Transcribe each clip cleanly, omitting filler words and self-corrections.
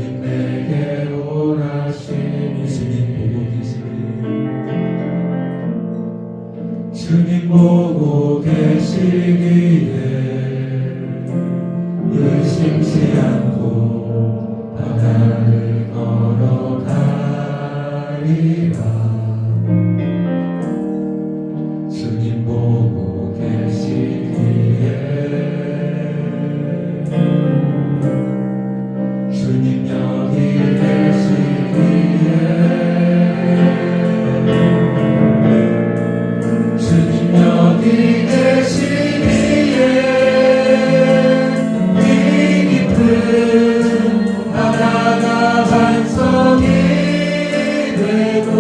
주님 내게 오라시니 주님 보고 계시기에 의심치 않고 바다를 걸어가리라. 주님 보고 계시기에 주님 여기 계시기에 주님 여기 계시기에 이 깊은 바다가 반석이 되고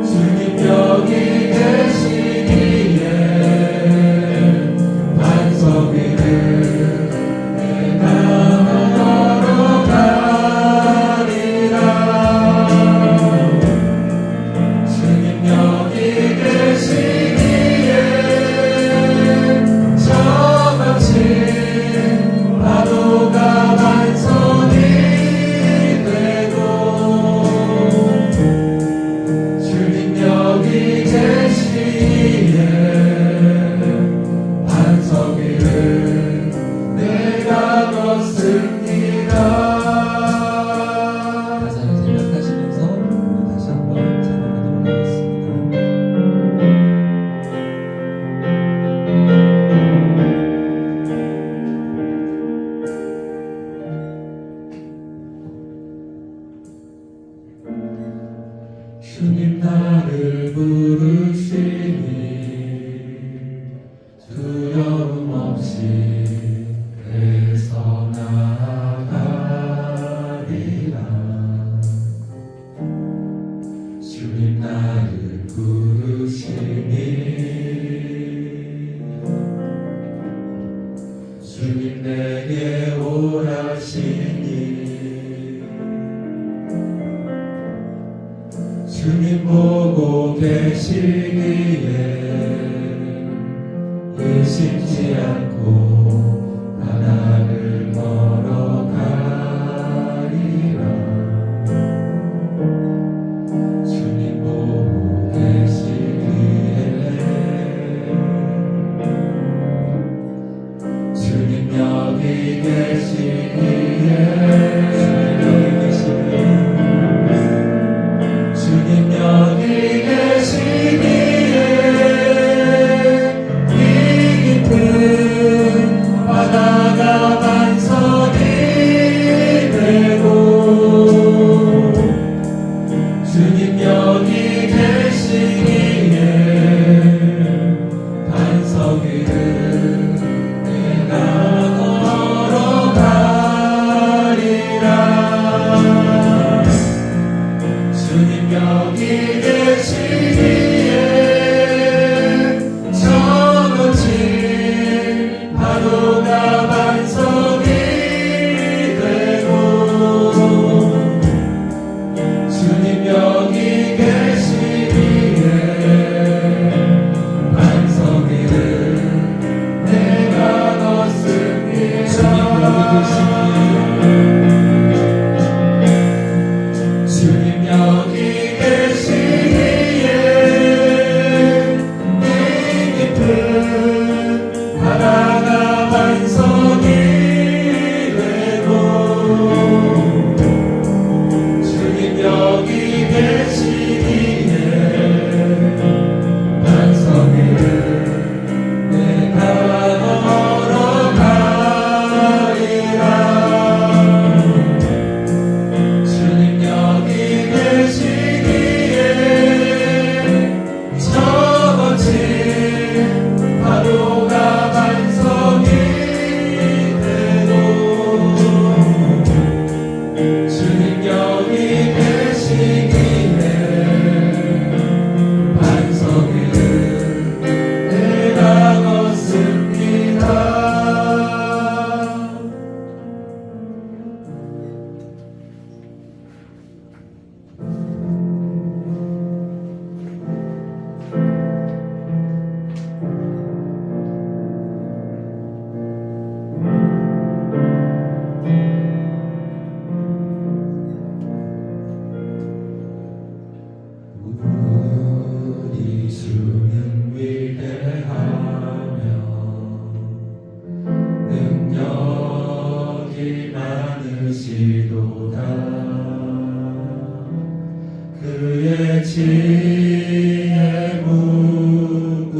주님 여기 계시기에 반석 위를 내가 걸어가리라. 주님 여기 계시기에 저같이 파도가 반석이 되고 주님 여기 계시기에 반석 위를 내가 걷습니다. 가사를 생각하시면서 다시 한번 찬양하도록 하겠습니다. 주님 나를 부르시니 두려움 없이 애써 나아가리라. 주님 나를 부르시니 주님 내게 오라시니 주님 보고 계시기에 의심치 않고 바다를 걸어가리라. 주님 보고 계시기에 주님 여기 계시기에 주님 여기 계시기에 계시에 무궁하며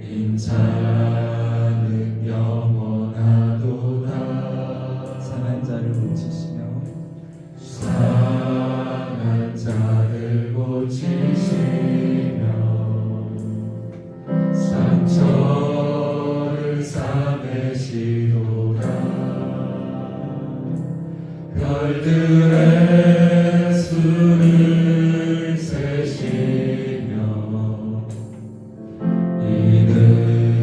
인자는 영원하도다. 상한 자를 고치시며 상한 자를 고치시며 상처를 싸매시도다. 별들의 수를 세시며 이름을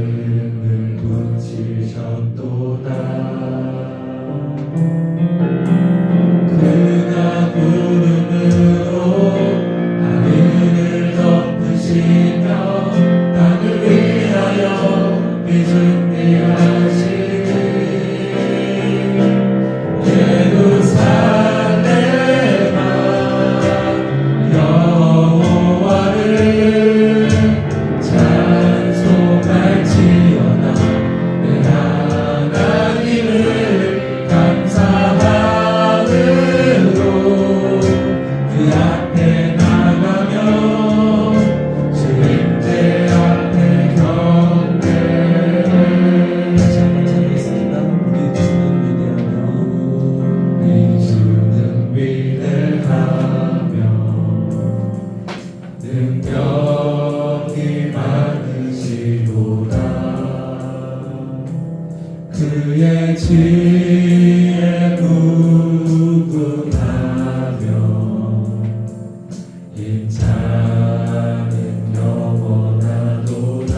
붙이셨도다. 그가 구름으로 하늘을 덮으시며 땅을 위하여 비 준비하시니 예루살렘아 여호와를 찬송할지어다. 내 하나님을 감사함으로 그 앞에 나가며 주님의 앞에 경배해. 다시 한번 찬양했습니다. 우리 주는 위대하며 우리 주는 위대하며 능력이 많으시도다. 그의 지혜 무궁하며 인자는 영원하도다.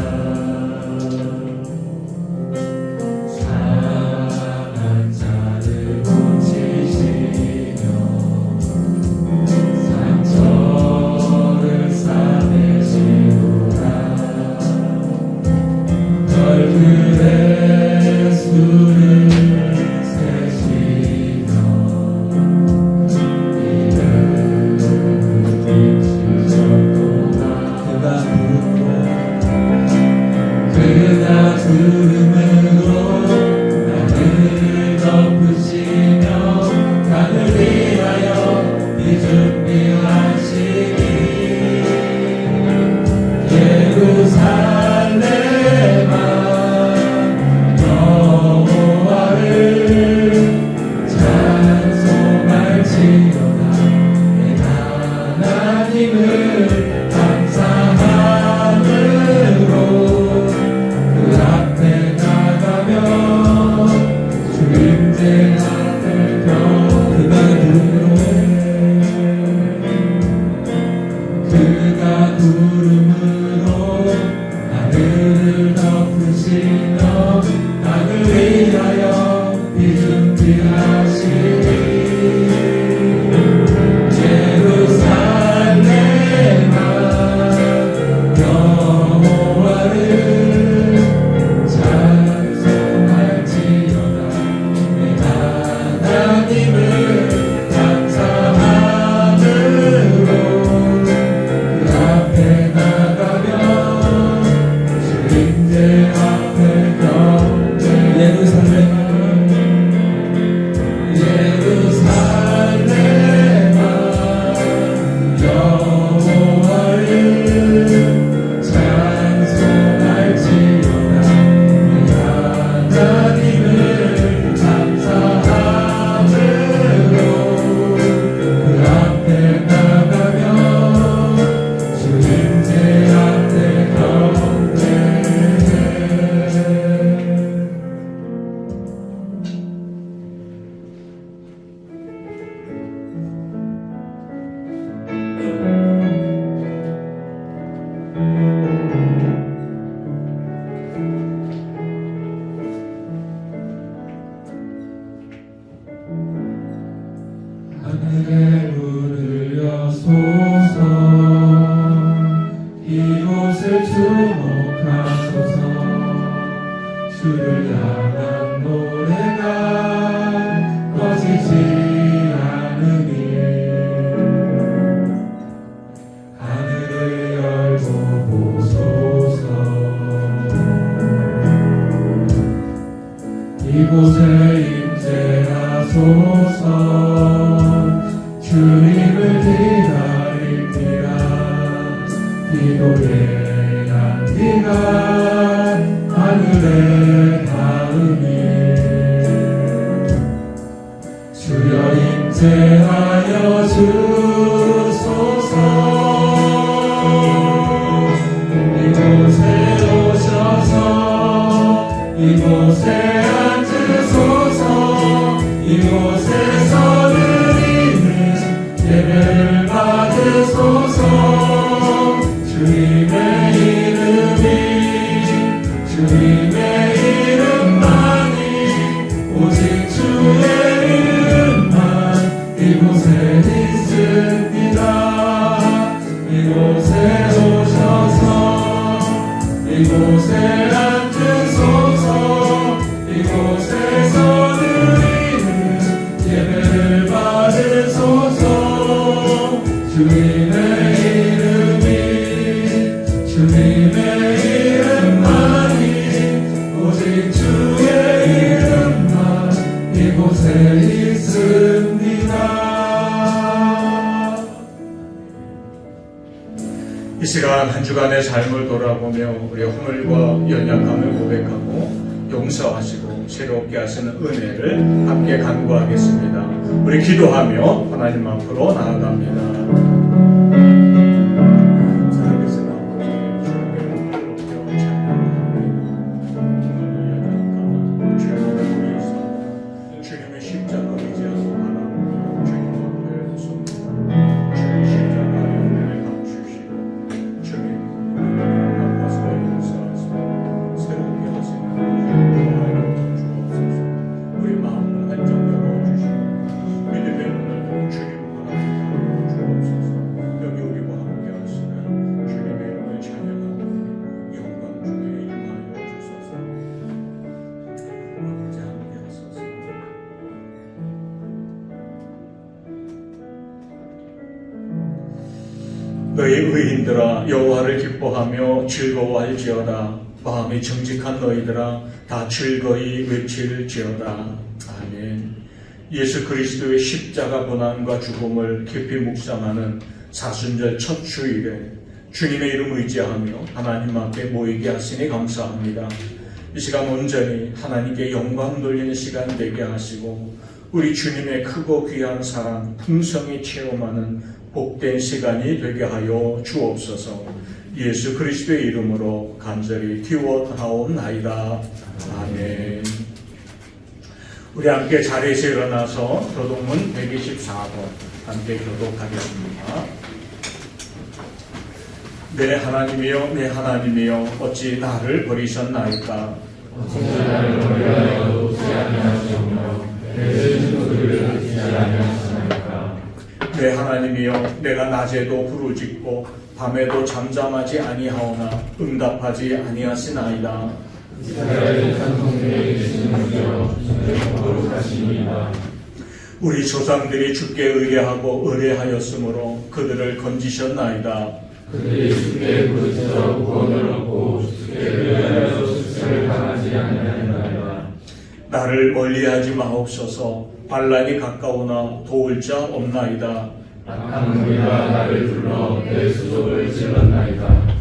상한 자를 고치시며 상처를 싸매시도다. 별들의 수를 세시며 이름을 붙이셨도다. 그가 구름으로 하늘을 덮으시며 땅을 위하여 비 준비하시니 예루살렘아 여호와를 찬송할지어다. 내 하나님을 감사함으로 그 앞에 나가며 주님의 앞에 그가 구름으로 하늘을 덮으시며 땅을 위하여 비 준비하시니 예루살렘아 여호와를 찬송할지어다. 내 하나님을 감사함으로 그 앞에 나가며 주님의 앞에 경배해. 예루살렘아 여호와를 찬송할지어다. 내 하나님을 감사함으로 그 앞에 나가며 주님의 앞에 경배해. 하늘의 문을 여소서 이곳을 주목하소서. 주를 향한 노래가 꺼지지 않으니 하늘을 열고 보소서. 이곳에 임재하소서. 주 이곳에 앉으소서 이곳에서 드리는 예배를 받으소서 주님의 이름만이 오직 주의 이름만 이곳에 있습니다. 이곳에 오셔서 이곳에 앉으소서 이곳에서 드리는 예배를 받으소서 주님의 이름만이 오직 주의 이름만 이곳에 있습니다. 이 시간 한 주간의 삶을 돌아보며 우리의 허물과 연약함을 고백하고 용서하시고 새롭게 하시는 은혜를 함께 간구하겠습니다. 우리 기도하며 하나님 앞으로 나아갑니다. 너희 의인들아 여호와를 기뻐하며 즐거워할지어다. 마음이 정직한 너희들아 다 즐거이 외칠지어다. 아멘. 예수 그리스도의 십자가 고난과 죽음을 깊이 묵상하는 사순절 첫 주일에 주님의 이름 의지하며 하나님 앞에 모이게 하시니 감사합니다. 이 시간 온전히 하나님께 영광 돌리는 시간 되게 하시고 우리 주님의 크고 귀한 사랑 풍성히 체험하는 복된 시간이 되게 하여 주옵소서. 예수 그리스도의 이름으로 간절히 기원하옵나이다. 아멘. 우리 함께 자리에서 일어나서 교독문 124번 함께 교독하겠습니다. 내 하나님이여 내 하나님이여 어찌 나를 버리셨나이까. 어찌 나를 버리하여 돕지 아니하시며 내 슬픈 소리를 듣지 아니하시나이까. 내 하나님이여 내가 낮에도 부르짖고 밤에도 잠잠하지 아니하오나 응답하지 아니하시나이다. 이스라엘의 찬송대에 계시는 이여 주의 거룩하시니이다. 우리 조상들이 주께 의뢰하고 의뢰하였으므로 그들을 건지셨나이다. 그들이 주께 부르짖어 구원을 얻고 주께 의뢰하여 수치를 당하지 아니하리이다. 나를 멀리하지 마옵소서. 반란이 가까우나 도울 자 없나이다. 악한 무리가 나를 둘러 내 수족을 찔렀나이다.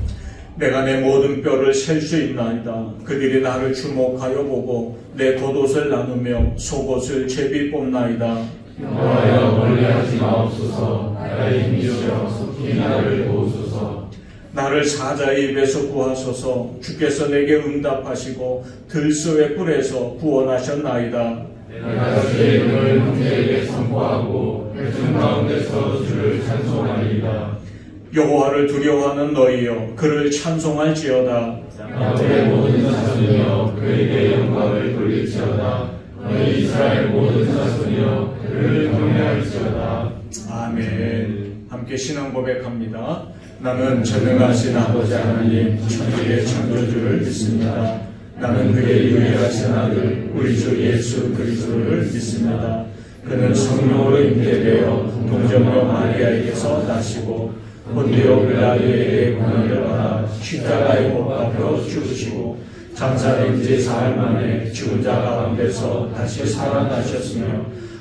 내가 내 모든 뼈를 셀 수 있나이다. 그들이 나를 주목하여 보고 내 겉옷을 나누며 속옷을 제비 뽑나이다. 여호와여 멀리하지 마옵소서. 나의 힘이여 속히 나를 도우소서. 나를 사자의 입에서 구하소서. 주께서 내게 응답하시고 들소의 뿔에서 구원하셨나이다. 내가 주의 이름을 형제에게 선포하고 회중 가운데서 주를 찬송하리이다. 여호와를 두려워하는 너희여 그를 찬송할지어다. 야곱의 모든 자손이여 그에게 영광을 돌릴지어다. 너희 이스라엘 모든 자손이여 그를 경외할지어다. 아멘. 함께 신앙 고백합니다. 나는 전능하신 아버지 하나님 천지의 창조주를 믿습니다. 나는 그의 유일하신 아들 우리 주 예수 그리스도를 믿습니다. 그는 성령으로 잉태되어 동정녀 마리아에게서 나시고 본디오 빌라도에게 고난을 받아 십자가에 못 박혀 죽으시고 장사된 지 사흘 만에 죽은 자 가운데서 다시 살아나셨으며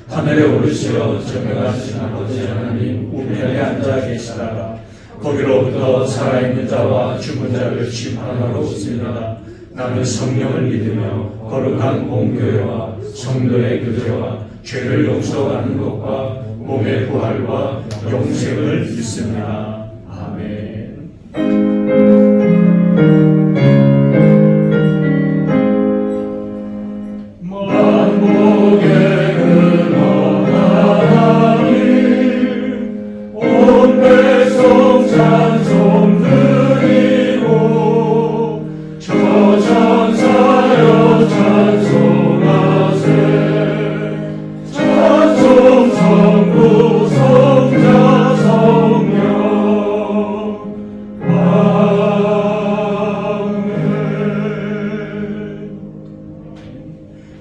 하늘에 오르시어 전능하신 아버지 하나님 우편에 앉아 계시다가 거기로부터 살아있는 자와 죽은 자를 심판하러 오십니다. 나는 성령을 믿으며 거룩한 공교회와 성도의 교제와 죄를 용서하는 것과 몸의 부활과 영생을 믿습니다. 아멘.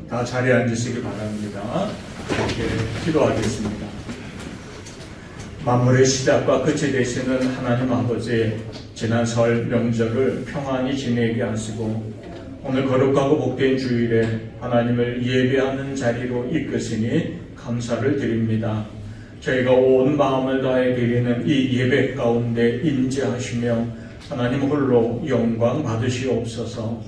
다 자리에 앉으시기 바랍니다. 이렇게 기도하겠습니다. 만물의 시작과 끝이 되시는 하나님 아버지, 지난 설 명절을 평안히 지내게 하시고 오늘 거룩하고 복된 주일에 하나님을 예배하는 자리로 이끄시니 감사를 드립니다. 저희가 온 마음을 다해 드리는 이 예배 가운데 임재하시며 하나님 홀로 영광 받으시옵소서.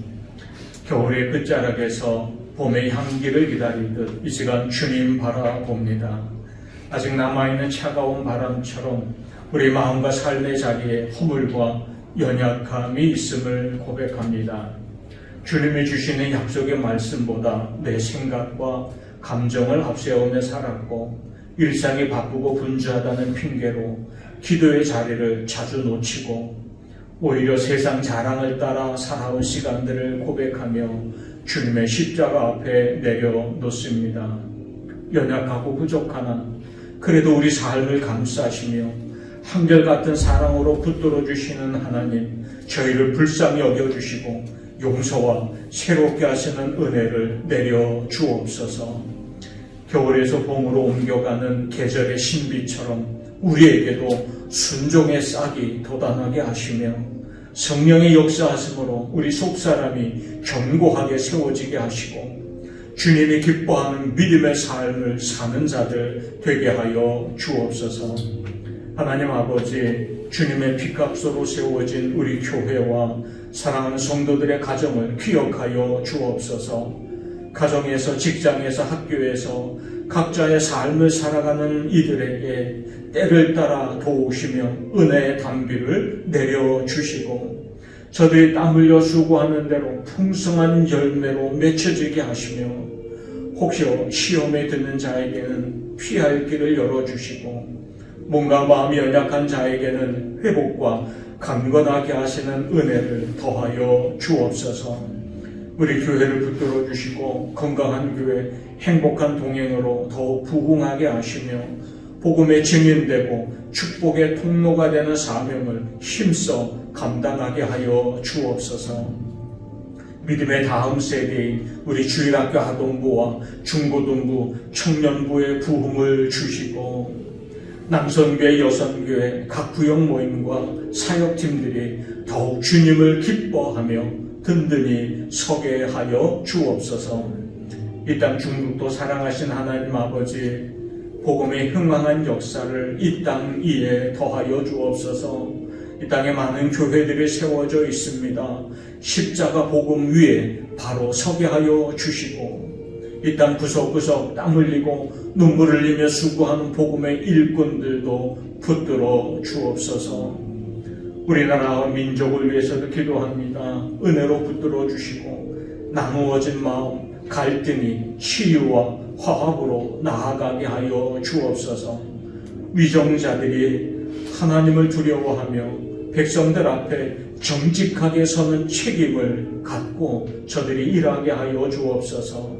겨울의 끝자락에서 봄의 향기를 기다리듯 이 시간 주님 바라봅니다. 아직 남아있는 차가운 바람처럼 우리 마음과 삶의 자리에 허물과 연약함이 있음을 고백합니다. 주님이 주시는 약속의 말씀보다 내 생각과 감정을 앞세우며 살았고 일상이 바쁘고 분주하다는 핑계로 기도의 자리를 자주 놓치고 오히려 세상 자랑을 따라 살아온 시간들을 고백하며 주님의 십자가 앞에 내려놓습니다. 연약하고 부족하나 그래도 우리 삶을 감싸시며 한결같은 사랑으로 붙들어 주시는 하나님, 저희를 불쌍히 여겨주시고 용서와 새롭게 하시는 은혜를 내려 주옵소서. 겨울에서 봄으로 옮겨가는 계절의 신비처럼 우리에게도 순종의 싹이 돋아나게 하시며 성령의 역사하심으로 우리 속사람이 견고하게 세워지게 하시고 주님이 기뻐하는 믿음의 삶을 사는 자들 되게 하여 주옵소서. 하나님 아버지, 주님의 피값으로 세워진 우리 교회와 사랑하는 성도들의 가정을 기억하여 주옵소서. 가정에서, 직장에서, 학교에서 각자의 삶을 살아가는 이들에게 때를 따라 도우시며 은혜의 담비를 내려주시고 저들이 땀 흘려 수고하는 대로 풍성한 열매로 맺혀지게 하시며 혹시 시험에 드는 자에게는 피할 길을 열어주시고 몸과 마음이 연약한 자에게는 회복과 강건하게 하시는 은혜를 더하여 주옵소서. 우리 교회를 붙들어 주시고 건강한 교회, 행복한 동행으로 더욱 부흥하게 하시며 복음의 증인되고 축복의 통로가 되는 사명을 힘써 감당하게 하여 주옵소서. 믿음의 다음 세대인 우리 주일학교 아동부와 중고등부, 청년부의 부흥을 주시고 남선교회, 여선교회, 각 구역 모임과 사역팀들이 더욱 주님을 기뻐하며 든든히 서게 하여 주옵소서. 이 땅 중국도 사랑하신 하나님 아버지, 복음의 흥망한 역사를 이 땅 위에 더하여 주옵소서. 이 땅에 많은 교회들이 세워져 있습니다. 십자가 복음 위에 바로 서게 하여 주시고 이 땅 구석구석 땀 흘리고 눈물 흘리며 수고하는 복음의 일꾼들도 붙들어 주옵소서. 우리나라와 민족을 위해서도 기도합니다. 은혜로 붙들어 주시고 나누어진 마음, 갈등이 치유와 화합으로 나아가게 하여 주옵소서. 위정자들이 하나님을 두려워하며 백성들 앞에 정직하게 서는 책임을 갖고 저들이 일하게 하여 주옵소서.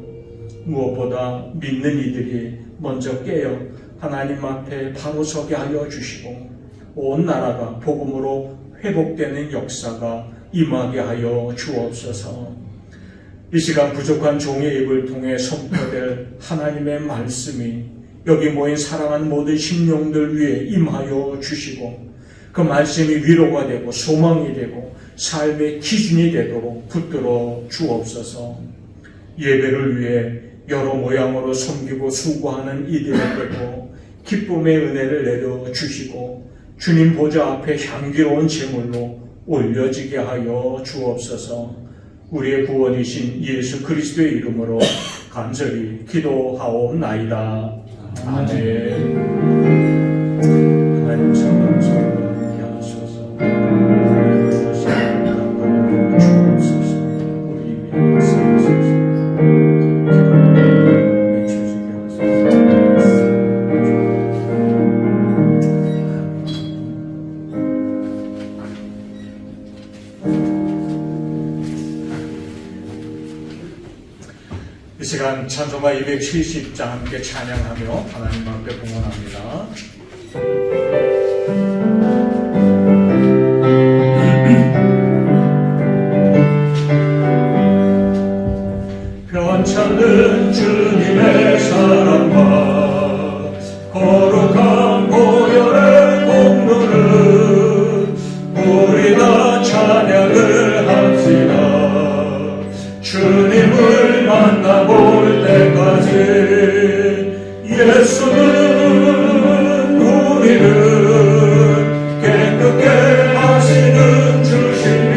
무엇보다 믿는 이들이 먼저 깨어 하나님 앞에 바로 서게 하여 주시고 온 나라가 복음으로 회복되는 역사가 임하게 하여 주옵소서. 이 시간 부족한 종의 입을 통해 선포될 하나님의 말씀이 여기 모인 사랑하는 모든 심령들 위해 임하여 주시고 그 말씀이 위로가 되고 소망이 되고 삶의 기준이 되도록 붙들어 주옵소서. 예배를 위해 여러 모양으로 섬기고 수고하는 이들에게도 기쁨의 은혜를 내려 주시고 주님 보좌 앞에 향기로운 제물로 올려지게 하여 주옵소서. 우리의 구원이신 예수 그리스도의 이름으로 간절히 기도하옵나이다. 아멘. 하나님 성령 함께 하소서. 주옵소서. 우리 믿음을 세우소서. 맺혀지게 하소서. 이 시간 찬송가 270장 함께 찬양하며 하나님 앞에 봉헌합니다. 넘쳐는 주님의 사랑과 거룩한 보혈의 공로를 우리 다 찬양을 합시다. 주님을 만나볼 때까지 예수는 우리를 깨끗게 하시는 주시니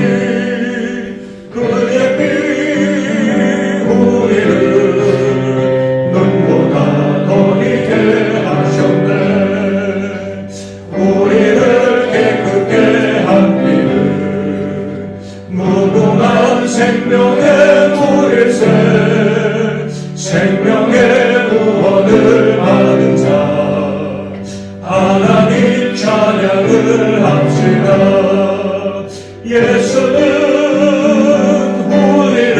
그의 피 우리를 눈보다 더 희게 하셨네. 우리를 깨끗게 한 피는 무궁한 생명의 물일새 생명의 구원을 받은 자 하나님 찬양을 합시다. 예수는 우리를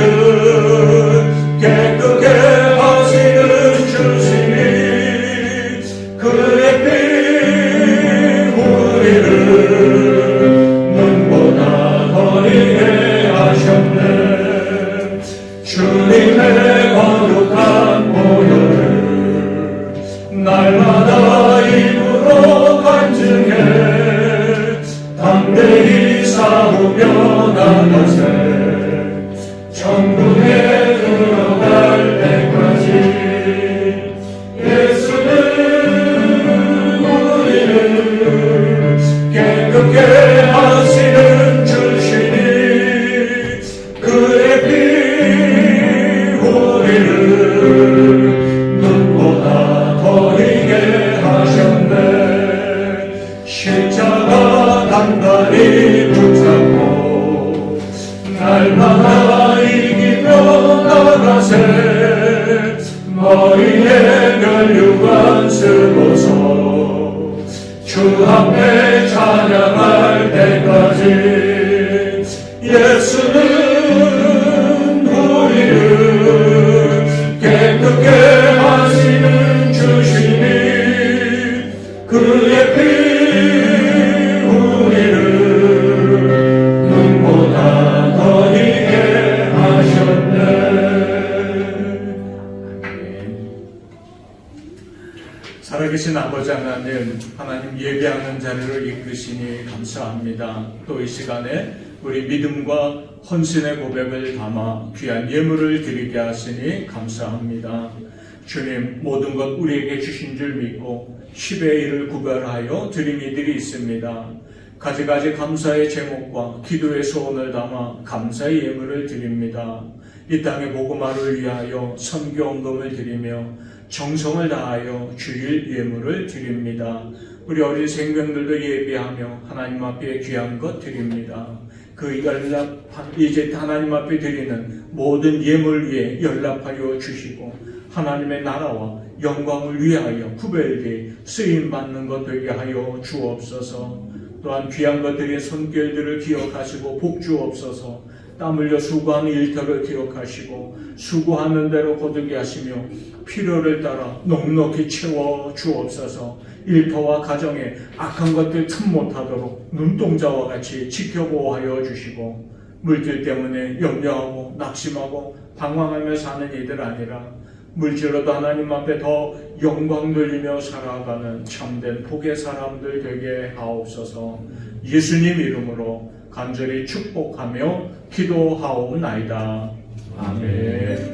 깨끗게 하시는 주시니 그의 피 우리를 눈보다 더 희게 하셨네. 주님의 거룩한 보혈을 날마다 입으로 간증해 담대히 싸우며 나가세. 천국에 들어갈 때까지 예수는 우리를 깨끗게 하시는 주시니 그의 피 우리를 눈보다 더 희게 하셨네. 십자가 단단히 붙잡고 날마다 이기며 나가세. 머리에 면류관 쓰고서 주 앞에 찬양할 때까지 예수는 우리를 깨끗게 하시는 주시니 그의 피 우리를 눈보다 더 희게 하셨네. 살아계신 아버지 하나님, 하나님 예배하는 자리를 이끄시니 감사합니다. 또 이 시간에 우리 믿음과 헌신의 고백을 담아 귀한 예물을 드리게 하시니 감사합니다. 주님, 모든 것 우리에게 주신 줄 믿고 10의 1을 구별하여 드린 이들이 있습니다. 가지가지 감사의 제목과 기도의 소원을 담아 감사의 예물을 드립니다. 이 땅의 복음화를 위하여 선교헌금을 드리며 정성을 다하여 주일 예물을 드립니다. 우리 어린 생명들도 예배하며 하나님 앞에 귀한 것 드립니다. 그 이제 하나님 앞에 드리는 모든 예물 위에 연락하여 주시고 하나님의 나라와 영광을 위하여 구별되이 쓰임받는 것 되게 하여 주옵소서. 또한 귀한 것들의 손길들을 기억하시고 복주옵소서. 땀 흘려 수고하는 일터를 기억하시고 수고하는 대로 거두게 하시며 필요를 따라 넉넉히 채워 주옵소서. 일터와 가정에 악한 것들 틈 못하도록 눈동자와 같이 지켜보호하여 주시고 물질 때문에 염려하고 낙심하고 방황하며 사는 이들 아니라 물질로도 하나님 앞에 더 영광 돌리며 살아가는 참된 복의 사람들 되게 하옵소서. 예수님 이름으로 간절히 축복하며 기도하옵나이다. 아멘.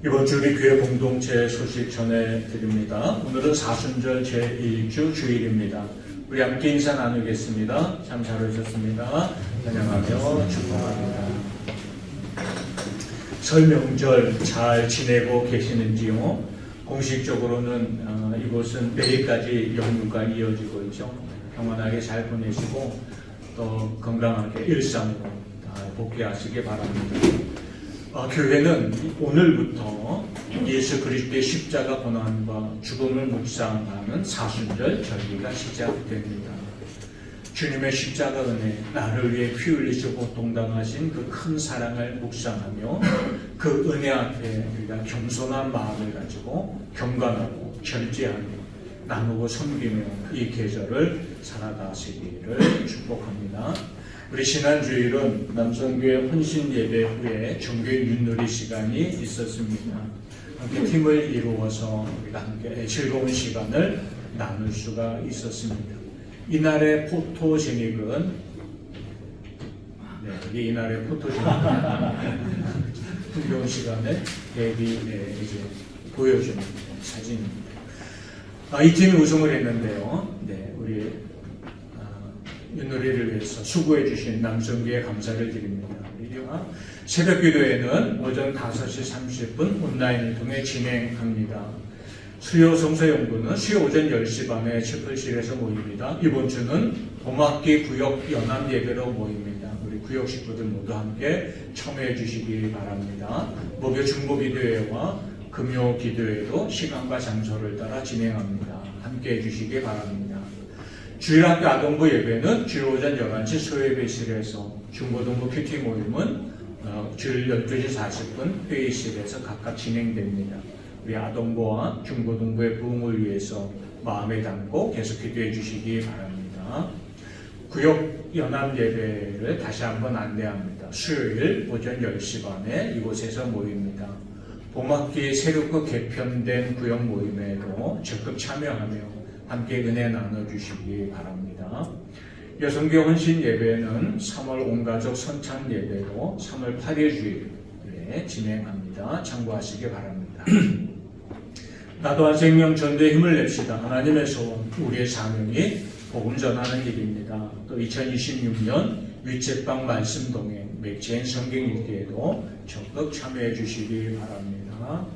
이번 주 우리 교회 공동체 소식 전해드립니다. 오늘은 사순절 제1주 주일입니다. 우리 함께 인사 나누겠습니다. 참 잘 오셨습니다. 찬양하며 축복합니다. 설 명절 잘 지내고 계시는지요? 공식적으로는 이곳은 내일까지 연휴가 이어지고 있죠. 평안하게 잘 보내시고 또 건강하게 일상으로 복귀하시기 바랍니다. 교회는 오늘부터 예수 그리스도의 십자가 고난과 죽음을 묵상하는 사순절 절기가 시작됩니다. 주님의 십자가 은혜, 나를 위해 피 흘리시고 고통당하신 그 큰 사랑을 묵상하며 그 은혜 앞에 우리가 겸손한 마음을 가지고 경건하고 절제하며 나누고 섬기며 이 계절을 살아가시기를 축복합니다. 우리 지난주일은 남성교회 헌신 예배 후에 종교 윷놀이 시간이 있었습니다. 함께 팀을 이루어서 우리가 함께 즐거운 시간을 나눌 수가 있었습니다. 이날의 포토제닉은 이날의 포토제닉 흥겨운 시간을 이제 보여주는 사진입니다. 이 팀이 우승을 했는데요. 우리 윷놀이를 위해서 수고해 주신 남성교회 감사를 드립니다. 우리가 새벽 기도회는 오전 5시 30분 온라인을 통해 진행합니다. 수요 성서연구는 수요 오전 10시 반에 채플실에서 모입니다. 이번 주는 봄학기 구역 연합 예배로 모입니다. 우리 구역 식구들 모두 함께 참여해 주시기 바랍니다. 목요 중보 기도회와 금요 기도회도 시간과 장소를 따라 진행합니다. 함께 해 주시기 바랍니다. 주일학교 아동부 예배는 주일 오전 11시 소예배실에서, 중고등부 큐티 모임은 주일 12시 40분 회의실에서 각각 진행됩니다. 우리 아동부와 중고등부의 부흥을 위해서 마음에 담고 계속 기도해 주시기 바랍니다. 구역 연합 예배를 다시 한번 안내합니다. 수요일 오전 10시 반에 이곳에서 모입니다. 봄학기 새롭게 개편된 구역 모임에도 적극 참여하며 함께 은혜 나눠주시기 바랍니다. 여성교 헌신 예배는 3월 온가족 선창 예배로 3월 8일 주일에 진행합니다. 참고하시기 바랍니다. 나도한 생명 전도에 힘을 냅시다. 하나님의 소원, 우리의 사명이 복음 전하는 일입니다. 또 2026년 위챗방 말씀 동행, 맥체인 성경 읽기에도 적극 참여해 주시기 바랍니다.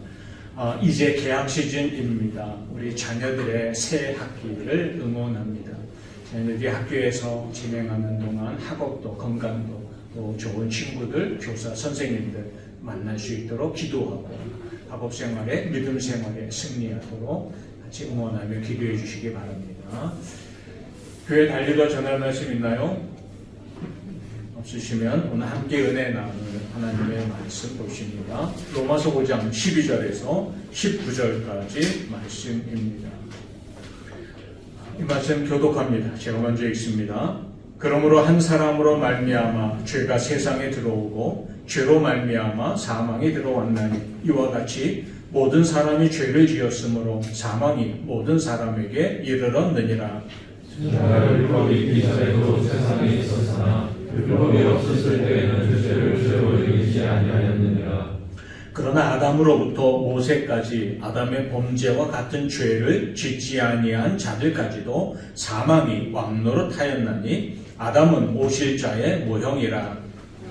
이제 개학 시즌입니다. 우리 자녀들의 새 학기를 응원합니다. 자녀들이 학교에서 진행하는 동안 학업도 건강도 또 좋은 친구들, 교사, 선생님들 만날 수 있도록 기도하고 학업 생활에 믿음 생활에 승리하도록 같이 응원하며 기도해 주시기 바랍니다. 교회 달리가 전할 말씀 있나요? 없으시면 오늘 함께 은혜 나눌 하나님의 말씀 보십니다. 로마서 5장 12절에서 19절까지 말씀입니다. 이 말씀 교독합니다. 제가 먼저 읽습니다. 그러므로 한 사람으로 말미암아 죄가 세상에 들어오고 죄로 말미암아 사망이 들어왔나니 이와 같이 모든 사람이 죄를 지었으므로 사망이 모든 사람에게 이르렀느니라. 율법이 있기 전에도 세상에 있었으나 율법이 없었을 때에는 죄를 죄로 여기지 아니하였느니라. 그러나 아담으로부터 모세까지 아담의 범죄와 같은 죄를 짓지 아니한 자들까지도 사망이 왕노릇하였나니 아담은 오실 자의 모형이라.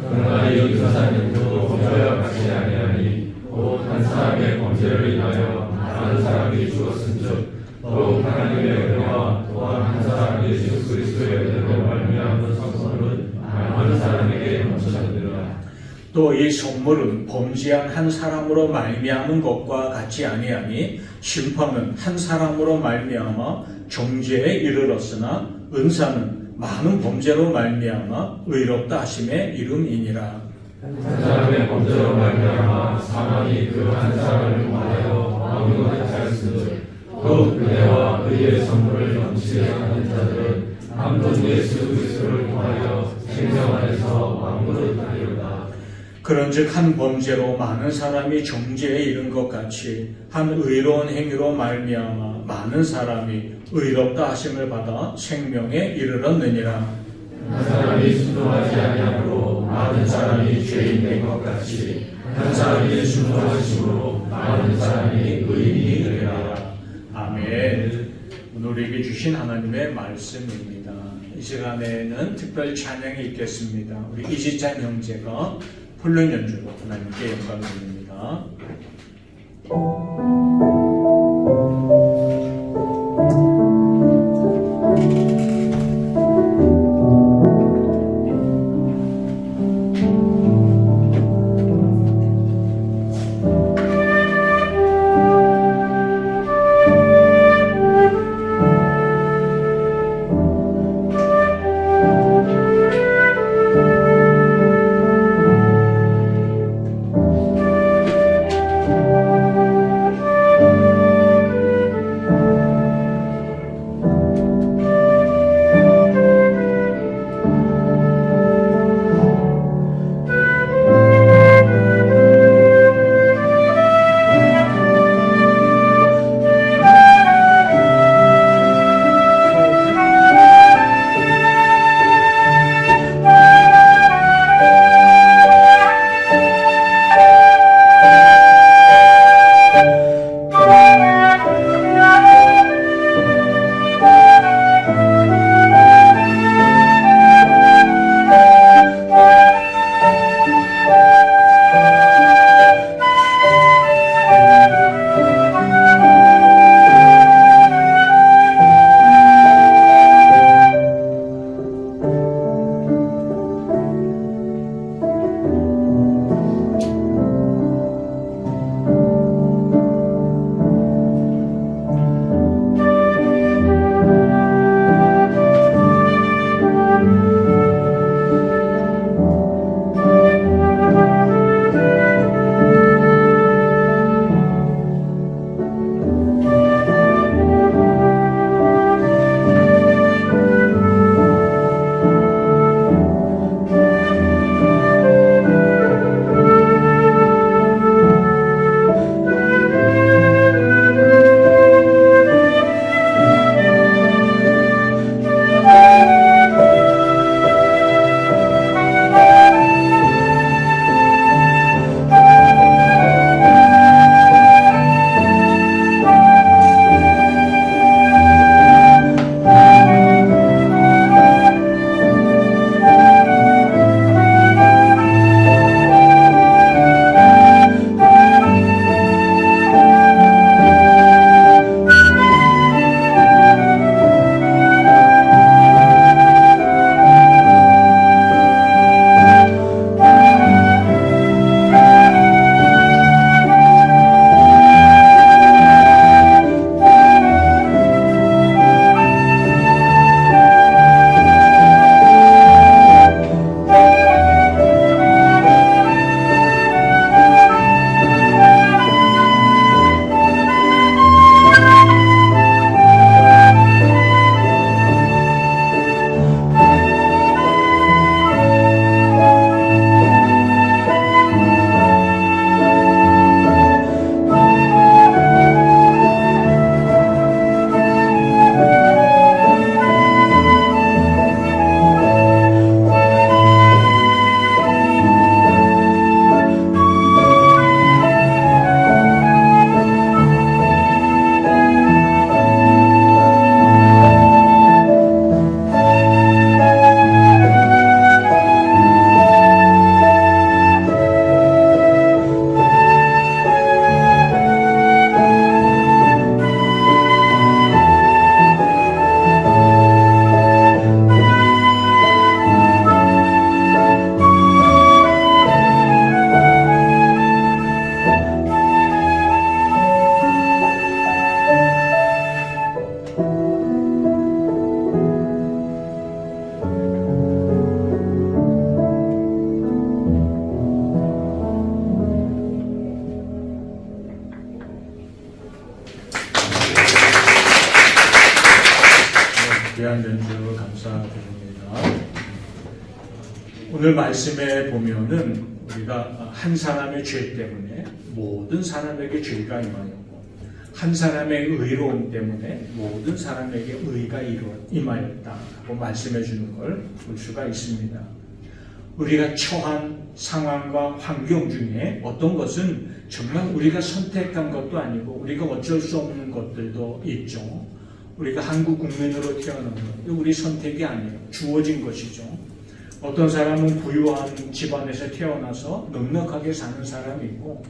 그러나 이 사람도 범죄와 같이 아니하니 곧 한 사람의 범죄를 인하여 많은 사람이 죽었은즉 더욱 하나님의 은혜와 또한 한 사람 예수 그리스도의 은혜로 말미암은 선물은 많은 사람에게 넘쳐나느니라. 또 이 선물은 범죄한 한 사람으로 말미암은 것과 같이 아니하니 심판은 한 사람으로 말미암아 정죄에 이르렀으나 은사는 많은 범죄로 말미암아 의롭다 하심의 이름이니라. 한 사람의 범죄로 말미암아 사망이 그 한 사람을 통하여 왕노릇하였으니 더욱 은혜와 의의 선물을 넘치게 하는 자들은 한 분 예수 그리스도를 통하여 생명 안에서 왕노릇하리로다. 그런즉 한 범죄로 많은 사람이 정죄에 이른 것 같이 한 의로운 행위로 말미암아 많은 사람이 의롭다 하심을 받아 생명에 이르렀느니라. 한 사람이 순종하지 아니함으로 많은 사람이 죄인 된 것 같이 한 사람이 순종하심으로 많은 사람이 의인이 되리라. 아멘. 오늘 우리에게 주신 하나님의 말씀입니다. 이 시간에는 특별 찬양이 있겠습니다. 우리 이지찬 형제가 폴론 연주로 하나님께 영광을 드립니다. 귀한 연주 감사드립니다. 오늘 말씀에 보면은 우리가 한 사람의 죄 때문에 모든 사람에게 죄가 임하였고 한 사람의 의로움 때문에 모든 사람에게 의가 임하였다고 말씀해 주는 걸 볼 수가 있습니다. 우리가 처한 상황과 환경 중에 어떤 것은 정말 우리가 선택한 것도 아니고 우리가 어쩔 수 없는 것들도 있죠. 우리가 한국 국민으로 태어난 것, 우리 선택이 아니에요. 주어진 것이죠. 어떤 사람은 부유한 집안에서 태어나서 넉넉하게 사는 사람이 있고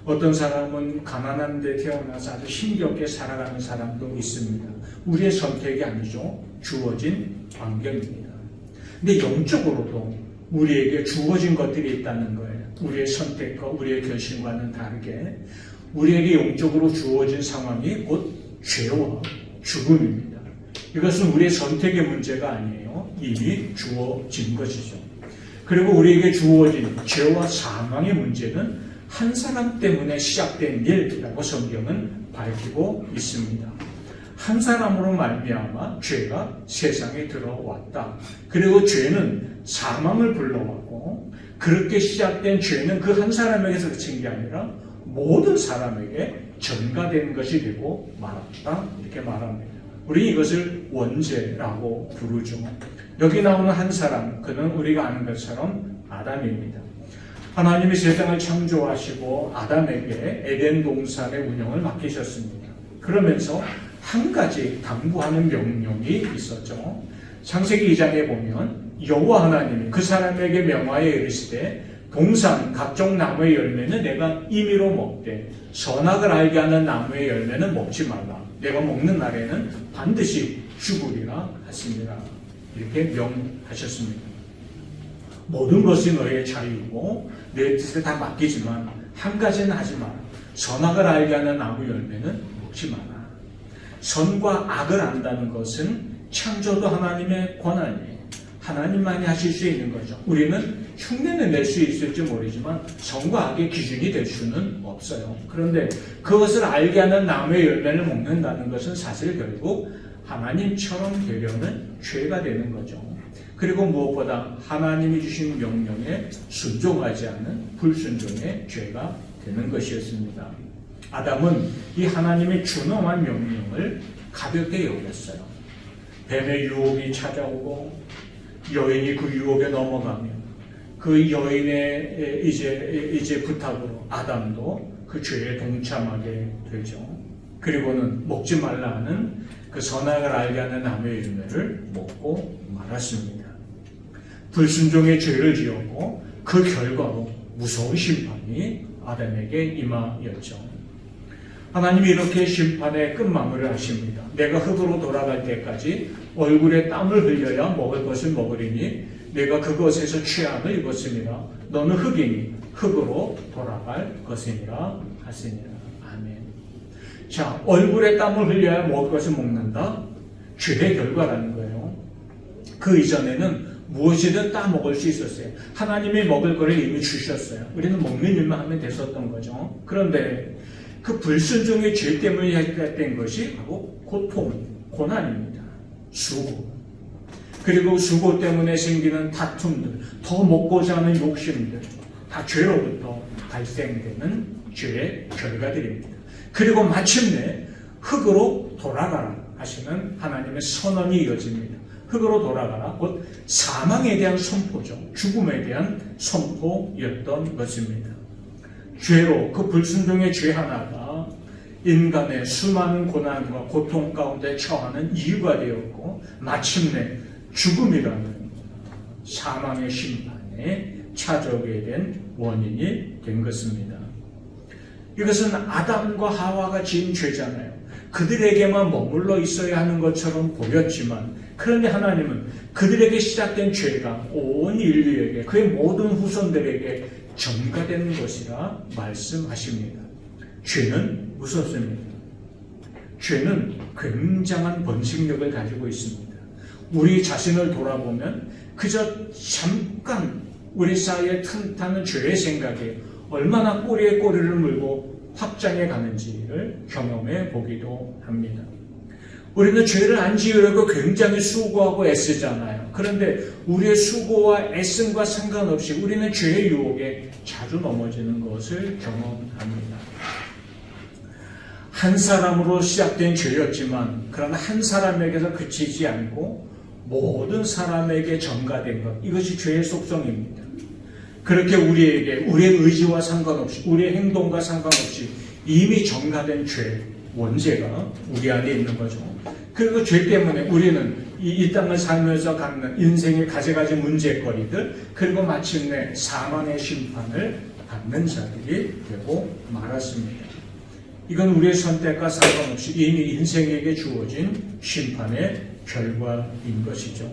어떤 사람은 가난한 데 태어나서 아주 힘겹게 살아가는 사람도 있습니다. 우리의 선택이 아니죠. 주어진 환경입니다. 근데 영적으로도 우리에게 주어진 것들이 있다는 거예요. 우리의 선택과 우리의 결심과는 다르게 우리에게 영적으로 주어진 상황이 곧 죄와 죽음입니다. 이것은 우리의 선택의 문제가 아니에요. 이미 주어진 것이죠. 그리고 우리에게 주어진 죄와 사망의 문제는 한 사람 때문에 시작된 일이라고 성경은 밝히고 있습니다. 한 사람으로 말미암아 죄가 세상에 들어왔다. 그리고 죄는 사망을 불러왔고 그렇게 시작된 죄는 그 한 사람에게서 그친 게 아니라 모든 사람에게 전가된 것이 되고 말았다. 이렇게 말합니다. 우리 이것을 원죄라고 부르죠. 여기 나오는 한 사람, 그는 우리가 아는 것처럼 아담입니다. 하나님이 세상을 창조하시고 아담에게 에덴 동산의 운영을 맡기셨습니다. 그러면서 한 가지 당부하는 명령이 있었죠. 창세기 2장에 보면 여호와 하나님이 그 사람에게 명하여 이르시되 동산 각종 나무의 열매는 내가 임의로 먹되 선악을 알게 하는 나무의 열매는 먹지 말라. 내가 먹는 날에는 반드시 죽으리라 하시니라. 이렇게 명하셨습니다. 모든 것이 너의 자유고 내 뜻에 다 맡기지만 한 가지는 하지 마라. 선악을 알게 하는 나무 열매는 먹지 마라. 선과 악을 안다는 것은 창조도 하나님의 권한이에요. 하나님만이 하실 수 있는 거죠. 우리는 흉내는 낼 수 있을지 모르지만 선과 악의 기준이 될 수는 없어요. 그런데 그것을 알게 하는 나무의 열매를 먹는다는 것은 사실 결국 하나님처럼 되려는 죄가 되는 거죠. 그리고 무엇보다 하나님이 주신 명령에 순종하지 않는 불순종의 죄가 되는 것이었습니다. 아담은 이 하나님의 준엄한 명령을 가볍게 여겼어요. 뱀의 유혹이 찾아오고 여인이 그 유혹에 넘어가며 그 여인의 이제 부탁으로 아담도 그 죄에 동참하게 되죠. 그리고는 먹지 말라 하는 그 선악을 알게 하는 나무의 열매를 먹고 말았습니다. 불순종의 죄를 지었고 그 결과로 무서운 심판이 아담에게 임하였죠. 하나님이 이렇게 심판의 끝마무리를 하십니다. 내가 흙으로 돌아갈 때까지 얼굴에 땀을 흘려야 먹을 것을 먹으리니 내가 그것에서 취함을 입었으니라. 너는 흙이니 흙으로 돌아갈 것이니라 하시니라. 아멘. 자, 얼굴에 땀을 흘려야 먹을 것을 먹는다? 죄의 결과라는 거예요. 그 이전에는 무엇이든 따 먹을 수 있었어요. 하나님이 먹을 거를 이미 주셨어요. 우리는 먹는 일만 하면 됐었던 거죠. 그런데 그 불순종의 죄 때문에 해결된 것이 바로 고통, 고난입니다. 수고. 그리고 수고 때문에 생기는 다툼들, 더 먹고자 하는 욕심들, 다 죄로부터 발생되는 죄의 결과들입니다. 그리고 마침내 흙으로 돌아가라 하시는 하나님의 선언이 이어집니다. 흙으로 돌아가라. 곧 사망에 대한 선포죠. 죽음에 대한 선포였던 것입니다. 죄로 그 불순종의 죄 하나가 인간의 수많은 고난과 고통 가운데 처하는 이유가 되었고 마침내 죽음이라는 사망의 심판에 찾아오게 된 원인이 된 것입니다. 이것은 아담과 하와가 지은 죄잖아요. 그들에게만 머물러 있어야 하는 것처럼 보였지만 그런데 하나님은 그들에게 시작된 죄가 온 인류에게 그의 모든 후손들에게 전가되는 것이라 말씀하십니다. 죄는 무섭습니다. 죄는 굉장한 번식력을 가지고 있습니다. 우리 자신을 돌아보면 그저 잠깐 우리 사이에 틈타는 죄의 생각에 얼마나 꼬리에 꼬리를 물고 확장해 가는지를 경험해 보기도 합니다. 우리는 죄를 안 지으려고 굉장히 수고하고 애쓰잖아요. 그런데 우리의 수고와 애씀과 상관없이 우리는 죄의 유혹에 자주 넘어지는 것을 경험합니다. 한 사람으로 시작된 죄였지만 그러나 한 사람에게서 그치지 않고 모든 사람에게 전가된 것, 이것이 죄의 속성입니다. 그렇게 우리에게 우리의 의지와 상관없이 우리의 행동과 상관없이 이미 전가된 죄, 원죄가 우리 안에 있는 거죠. 그리고 죄 때문에 우리는 이 땅을 살면서 갖는 인생의 가지가지 문제거리들, 그리고 마침내 사망의 심판을 받는 자들이 되고 말았습니다. 이건 우리의 선택과 상관없이 이미 인생에게 주어진 심판의 결과인 것이죠.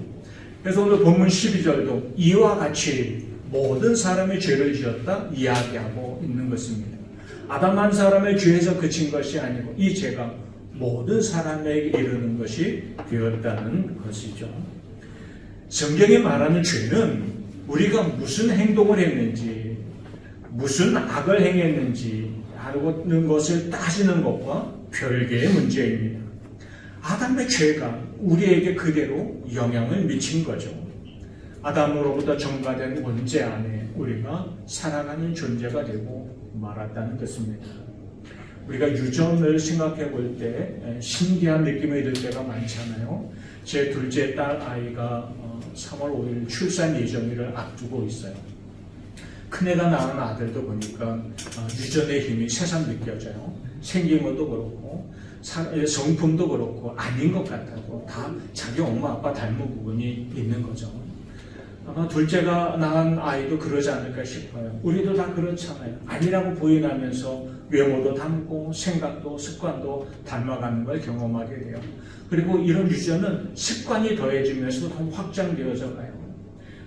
그래서 오늘 본문 12절도 이와 같이 모든 사람의 죄를 지었다 이야기하고 있는 것입니다. 아담 한 사람의 죄에서 그친 것이 아니고 이 죄가 모든 사람에게 이르는 것이 되었다는 것이죠. 성경이 말하는 죄는 우리가 무슨 행동을 했는지, 무슨 악을 행했는지 하는 것을 따지는 것과 별개의 문제입니다. 아담의 죄가 우리에게 그대로 영향을 미친 거죠. 아담으로부터 전가된 원죄 안에 우리가 살아가는 존재가 되고 말았다는 것입니다. 우리가 유전을 생각해 볼 때 신기한 느낌이 들 때가 많잖아요. 제 둘째 딸 아이가 3월 5일 출산 예정일을 앞두고 있어요. 큰애가 낳은 아들도 보니까 유전의 힘이 새삼 느껴져요. 생긴 것도 그렇고 성품도 그렇고 아닌 것 같다고 다 자기 엄마 아빠 닮은 부분이 있는 거죠. 아마 둘째가 낳은 아이도 그러지 않을까 싶어요. 우리도 다 그렇잖아요. 아니라고 부인하면서 외모도 닮고 생각도 습관도 닮아가는 걸 경험하게 돼요. 그리고 이런 유전은 습관이 더해지면서 더 확장되어져 가요.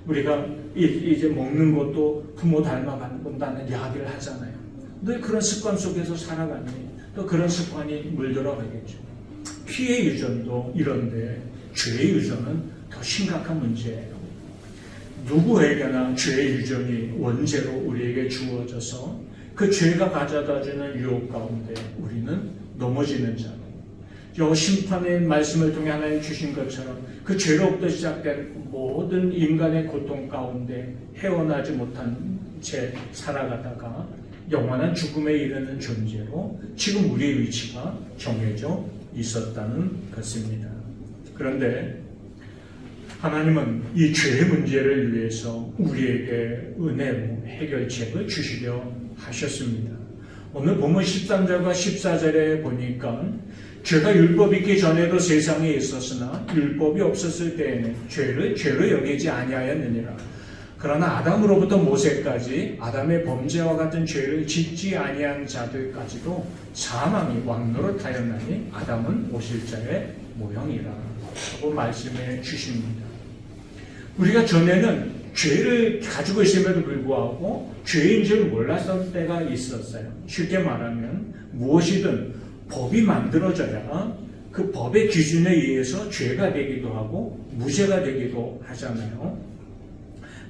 우리가 이제 먹는 것도 부모 닮아간다는 이야기를 하잖아요. 늘 그런 습관 속에서 살아가니 또 그런 습관이 물들어가겠죠. 피해 유전도 이런데 죄의 유전은 더 심각한 문제예요. 누구에게나 죄의 유전이 원죄로 우리에게 주어져서 그 죄가 가져다주는 유혹 가운데 우리는 넘어지는 자로, 여 심판의 말씀을 통해 하나님 주신 것처럼 그 죄로부터 시작된 모든 인간의 고통 가운데 헤어나지 못한 채 살아가다가 영원한 죽음에 이르는 존재로 지금 우리의 위치가 정해져 있었다는 것입니다. 그런데 하나님은 이 죄의 문제를 위해서 우리에게 은혜로 해결책을 주시려 하셨습니다. 오늘 본문 13절과 14절에 보니까 죄가 율법이 있기 전에도 세상에 있었으나 율법이 없었을 때에는 죄를 죄로 여기지 아니하였느니라. 그러나 아담으로부터 모세까지 아담의 범죄와 같은 죄를 짓지 아니한 자들까지도 사망이 왕노릇하였나니 아담은 오실 자의 모형이라 하고 말씀해 주십니다. 우리가 전에는 죄를 가지고 있음에도 불구하고 죄인 줄 몰랐던 때가 있었어요. 쉽게 말하면 무엇이든 법이 만들어져야 그 법의 기준에 의해서 죄가 되기도 하고 무죄가 되기도 하잖아요.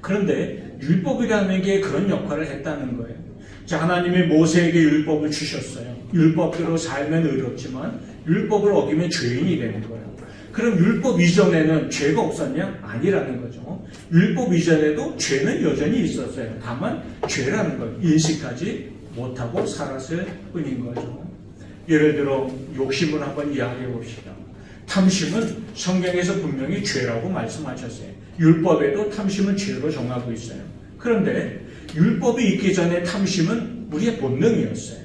그런데 율법이라는 게 그런 역할을 했다는 거예요. 자, 하나님이 모세에게 율법을 주셨어요. 율법대로 살면 의롭지만 율법을 어기면 죄인이 되는 거예요. 그럼 율법 이전에는 죄가 없었냐? 아니라는 거죠. 율법 이전에도 죄는 여전히 있었어요. 다만 죄라는 걸 인식하지 못하고 살았을 뿐인 거죠. 예를 들어 욕심을 한번 이야기해 봅시다. 탐심은 성경에서 분명히 죄라고 말씀하셨어요. 율법에도 탐심은 죄로 정하고 있어요. 그런데 율법이 있기 전에 탐심은 우리의 본능이었어요.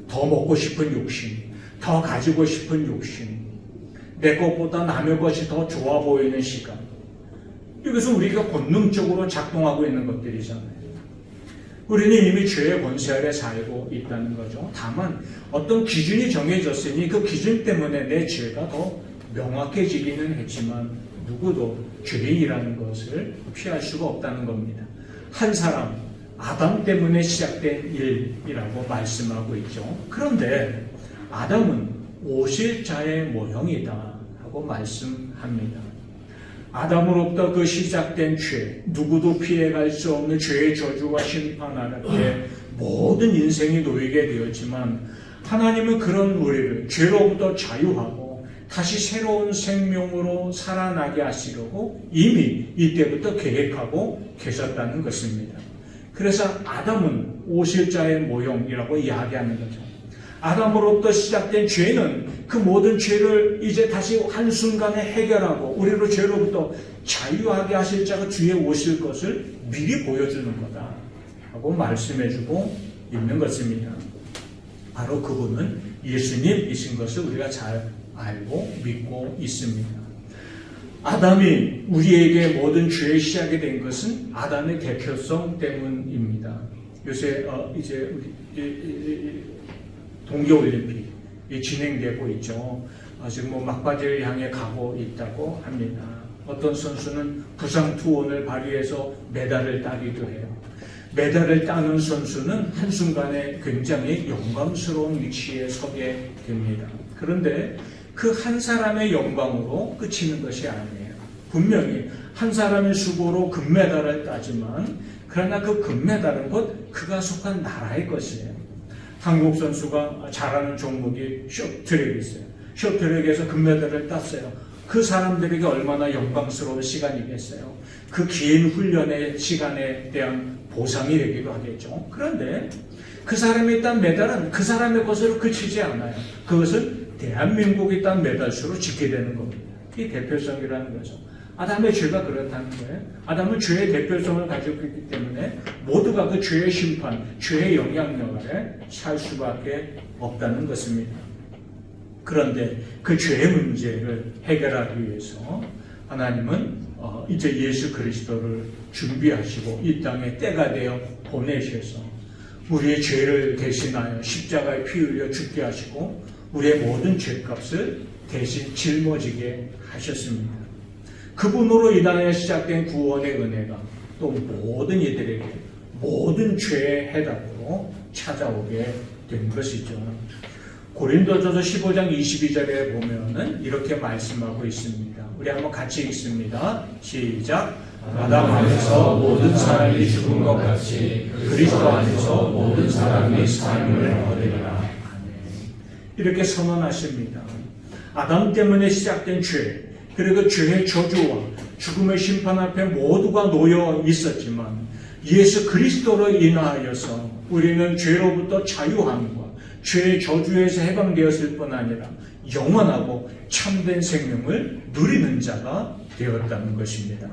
더 먹고 싶은 욕심, 더 가지고 싶은 욕심, 내 것보다 남의 것이 더 좋아 보이는 시간. 이것은 우리가 본능적으로 작동하고 있는 것들이잖아요. 우리는 이미 죄의 권세 아래 살고 있다는 거죠. 다만 어떤 기준이 정해졌으니 그 기준 때문에 내 죄가 더 명확해지기는 했지만 누구도 죄인이라는 것을 피할 수가 없다는 겁니다. 한 사람, 아담 때문에 시작된 일이라고 말씀하고 있죠. 그런데 아담은 오실 자의 모형이다 하고 말씀합니다. 아담으로부터 그 시작된 죄, 누구도 피해갈 수 없는 죄의 저주와 심판 아래 모든 인생이 놓이게 되었지만 하나님은 그런 우리를 죄로부터 자유하고 다시 새로운 생명으로 살아나게 하시려고 이미 이때부터 계획하고 계셨다는 것입니다. 그래서 아담은 오실자의 모형이라고 이야기하는 거죠. 아담으로부터 시작된 죄는 그 모든 죄를 이제 다시 한순간에 해결하고 우리로 죄로부터 자유하게 하실 자가 뒤에 오실 것을 미리 보여주는 거다 하고 말씀해주고 있는 것입니다. 바로 그분은 예수님이신 것을 우리가 잘 알고 믿고 있습니다. 아담이 우리에게 모든 죄의 시작이 된 것은 아담의 대표성 때문입니다. 요새 이제 동계올림픽이 진행되고 있죠. 지금 막바지를 향해 가고 있다고 합니다. 어떤 선수는 부상 투혼을 발휘해서 메달을 따기도 해요. 메달을 따는 선수는 한순간에 굉장히 영광스러운 위치에 서게 됩니다. 그런데 그 한 사람의 영광으로 그치는 것이 아니에요. 분명히 한 사람의 수고로 금메달을 따지만 그러나 그 금메달은 곧 그가 속한 나라의 것이에요. 한국 선수가 잘하는 종목이 쇼트트랙이 있어요. 쇼트트랙에서 금메달을 땄어요. 그 사람들에게 얼마나 영광스러운 시간이겠어요. 그 긴 훈련의 시간에 대한 보상이 되기도 하겠죠. 그런데 그 사람이 딴 메달은 그 사람의 것으로 그치지 않아요. 그것은 대한민국이 딴 메달수로 짓게 되는 겁니다. 이 대표성이라는 거죠. 아담의 죄가 그렇다는 거예요. 아담은 죄의 대표성을 가지고 있기 때문에 모두가 그 죄의 심판, 죄의 영향력 아래 살 수밖에 없다는 것입니다. 그런데 그 죄의 문제를 해결하기 위해서 하나님은 이제 예수 그리스도를 준비하시고 이 땅에 때가 되어 보내셔서 우리의 죄를 대신하여 십자가에 피 흘려 죽게 하시고 우리의 모든 죄값을 대신 짊어지게 하셨습니다. 그분으로 인하여 시작된 구원의 은혜가 또 모든 이들에게 모든 죄의 해답으로 찾아오게 된 것이죠. 고린도전서 15장 22절에 보면은 이렇게 말씀하고 있습니다. 우리 한번 같이 읽습니다. 시작. 아담 안에서 모든 사람이 죽은 것 같이 그리스도 안에서 모든 사람이 삶을 얻으리라. 이렇게 선언하십니다. 아담 때문에 시작된 죄, 그리고 죄의 저주와 죽음의 심판 앞에 모두가 놓여 있었지만 예수 그리스도로 인하여서 우리는 죄로부터 자유함과 죄의 저주에서 해방되었을 뿐 아니라 영원하고 참된 생명을 누리는 자가 되었다는 것입니다.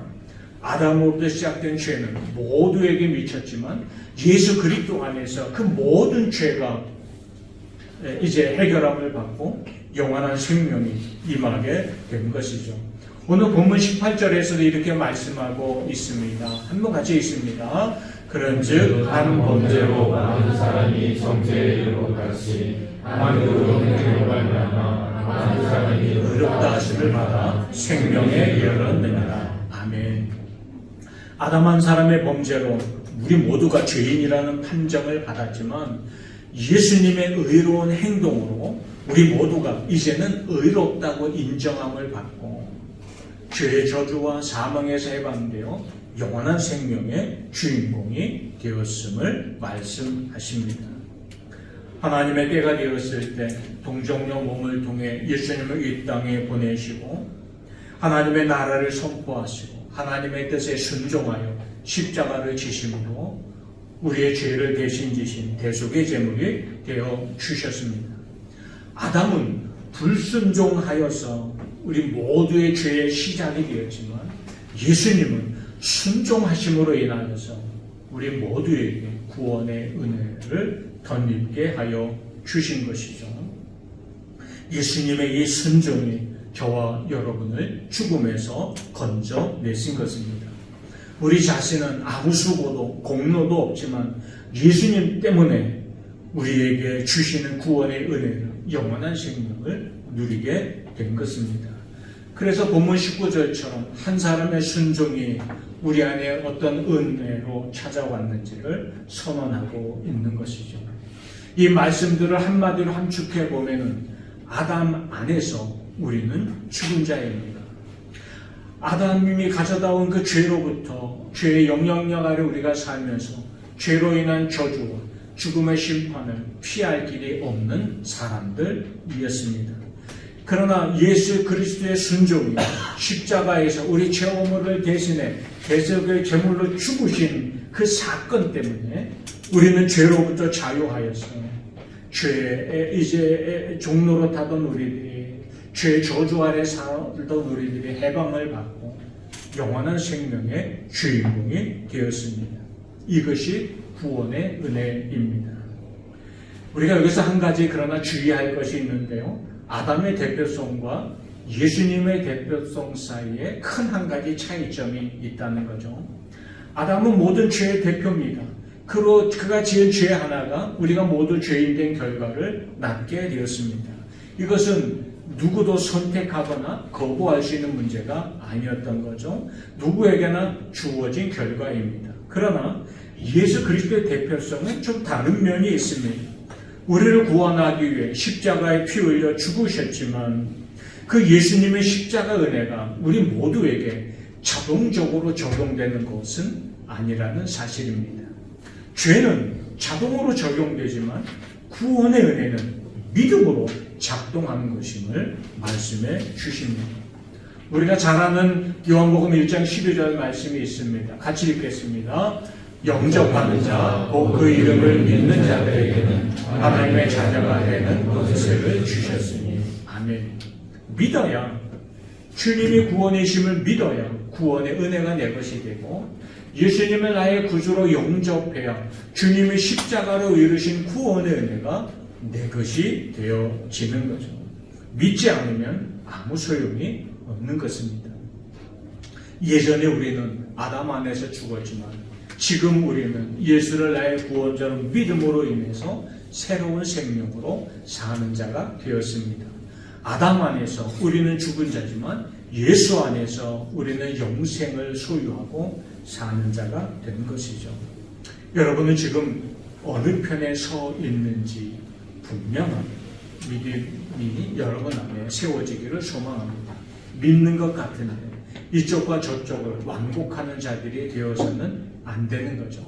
아담으로부터 시작된 죄는 모두에게 미쳤지만 예수 그리스도 안에서 그 모든 죄가 이제 해결함을 받고 영원한 생명이 임하게 된 것이죠. 오늘 본문 18절에서도 이렇게 말씀하고 있습니다. 한번 같이 읽습니다. 그런즉 한 번째로 많은 사람이 정죄에 이르고 같이 한 의로움의 말미암아 많은 사람이 의롭다 하심을 받아 생명에 이르렀느니라. 아멘. 아담 한 사람의 범죄로 우리 모두가 죄인이라는 판정을 받았지만 예수님의 의로운 행동으로 우리 모두가 이제는 의롭다고 인정함을 받고 죄의 저주와 사망에서 해방되어 영원한 생명의 주인공이 되었음을 말씀하십니다. 하나님의 때가 되었을 때 동정녀 몸을 통해 예수님을 이 땅에 보내시고 하나님의 나라를 선포하시고 하나님의 뜻에 순종하여 십자가를 지심으로 우리의 죄를 대신 지신 대속의 제물이 되어 주셨습니다. 아담은 불순종하여서 우리 모두의 죄의 시작이 되었지만 예수님은 순종하심으로 인하여서 우리 모두에게 구원의 은혜를 덧입게 하여 주신 것이죠. 예수님의 이 순종이 저와 여러분을 죽음에서 건져내신 것입니다. 우리 자신은 아무 수고도 공로도 없지만 예수님 때문에 우리에게 주시는 구원의 은혜를 영원한 생명을 누리게 된 것입니다. 그래서 본문 19절처럼 한 사람의 순종이 우리 안에 어떤 은혜로 찾아왔는지를 선언하고 있는 것이죠. 이 말씀들을 한마디로 함축해 보면은 아담 안에서 우리는 죽은 자입니다. 아담이 가져다 온 그 죄로부터 죄의 영향력 아래 우리가 살면서 죄로 인한 저주와 죽음의 심판을 피할 길이 없는 사람들이었습니다. 그러나 예수 그리스도의 순종이 십자가에서 우리 죄 허물을 대신해 대속의 제물로 죽으신 그 사건 때문에 우리는 죄로부터 자유하여서 죄에 이제 종로로 타던 우리들이 죄 저주 아래 살던 우리들이 해방을 받고 영원한 생명의 주인공이 되었습니다. 이것이 구원의 은혜입니다. 우리가 여기서 한 가지 그러나 주의할 것이 있는데요. 아담의 대표성과 예수님의 대표성 사이에 큰 한 가지 차이점이 있다는 거죠. 아담은 모든 죄의 대표입니다. 그가 지은 죄 하나가 우리가 모두 죄인 된 결과를 낳게 되었습니다. 이것은 누구도 선택하거나 거부할 수 있는 문제가 아니었던 거죠. 누구에게나 주어진 결과입니다. 그러나 예수 그리스도의 대표성은 좀 다른 면이 있습니다. 우리를 구원하기 위해 십자가에 피 흘려 죽으셨지만 그 예수님의 십자가 은혜가 우리 모두에게 자동적으로 적용되는 것은 아니라는 사실입니다. 죄는 자동으로 적용되지만 구원의 은혜는 믿음으로 작동하는 것임을 말씀해 주십니다. 우리가 잘 아는 요한복음 1장 12절 말씀이 있습니다. 같이 읽겠습니다. 영접하는 자, 곧 그 이름을 믿는 자들에게는 하나님의 자녀가 되는 권세를 주셨으니. 아멘. 믿어야, 주님이 구원이심을 믿어야 구원의 은혜가 내 것이 되고, 예수님을 나의 구주로 영접해야 주님이 십자가로 이루신 구원의 은혜가 내 것이 되어지는 거죠. 믿지 않으면 아무 소용이 없는 것입니다. 예전에 우리는 아담 안에서 죽었지만 지금 우리는 예수를 나의 구원자로 믿음으로 인해서 새로운 생명으로 사는 자가 되었습니다. 아담 안에서 우리는 죽은 자지만 예수 안에서 우리는 영생을 소유하고 사는 자가 된 것이죠. 여러분은 지금 어느 편에 서 있는지 분명한 믿음이 여러분 안에 세워지기를 소망합니다. 믿는 것 같은데 이쪽과 저쪽을 완곡하는 자들이 되어서는 안 되는 거죠.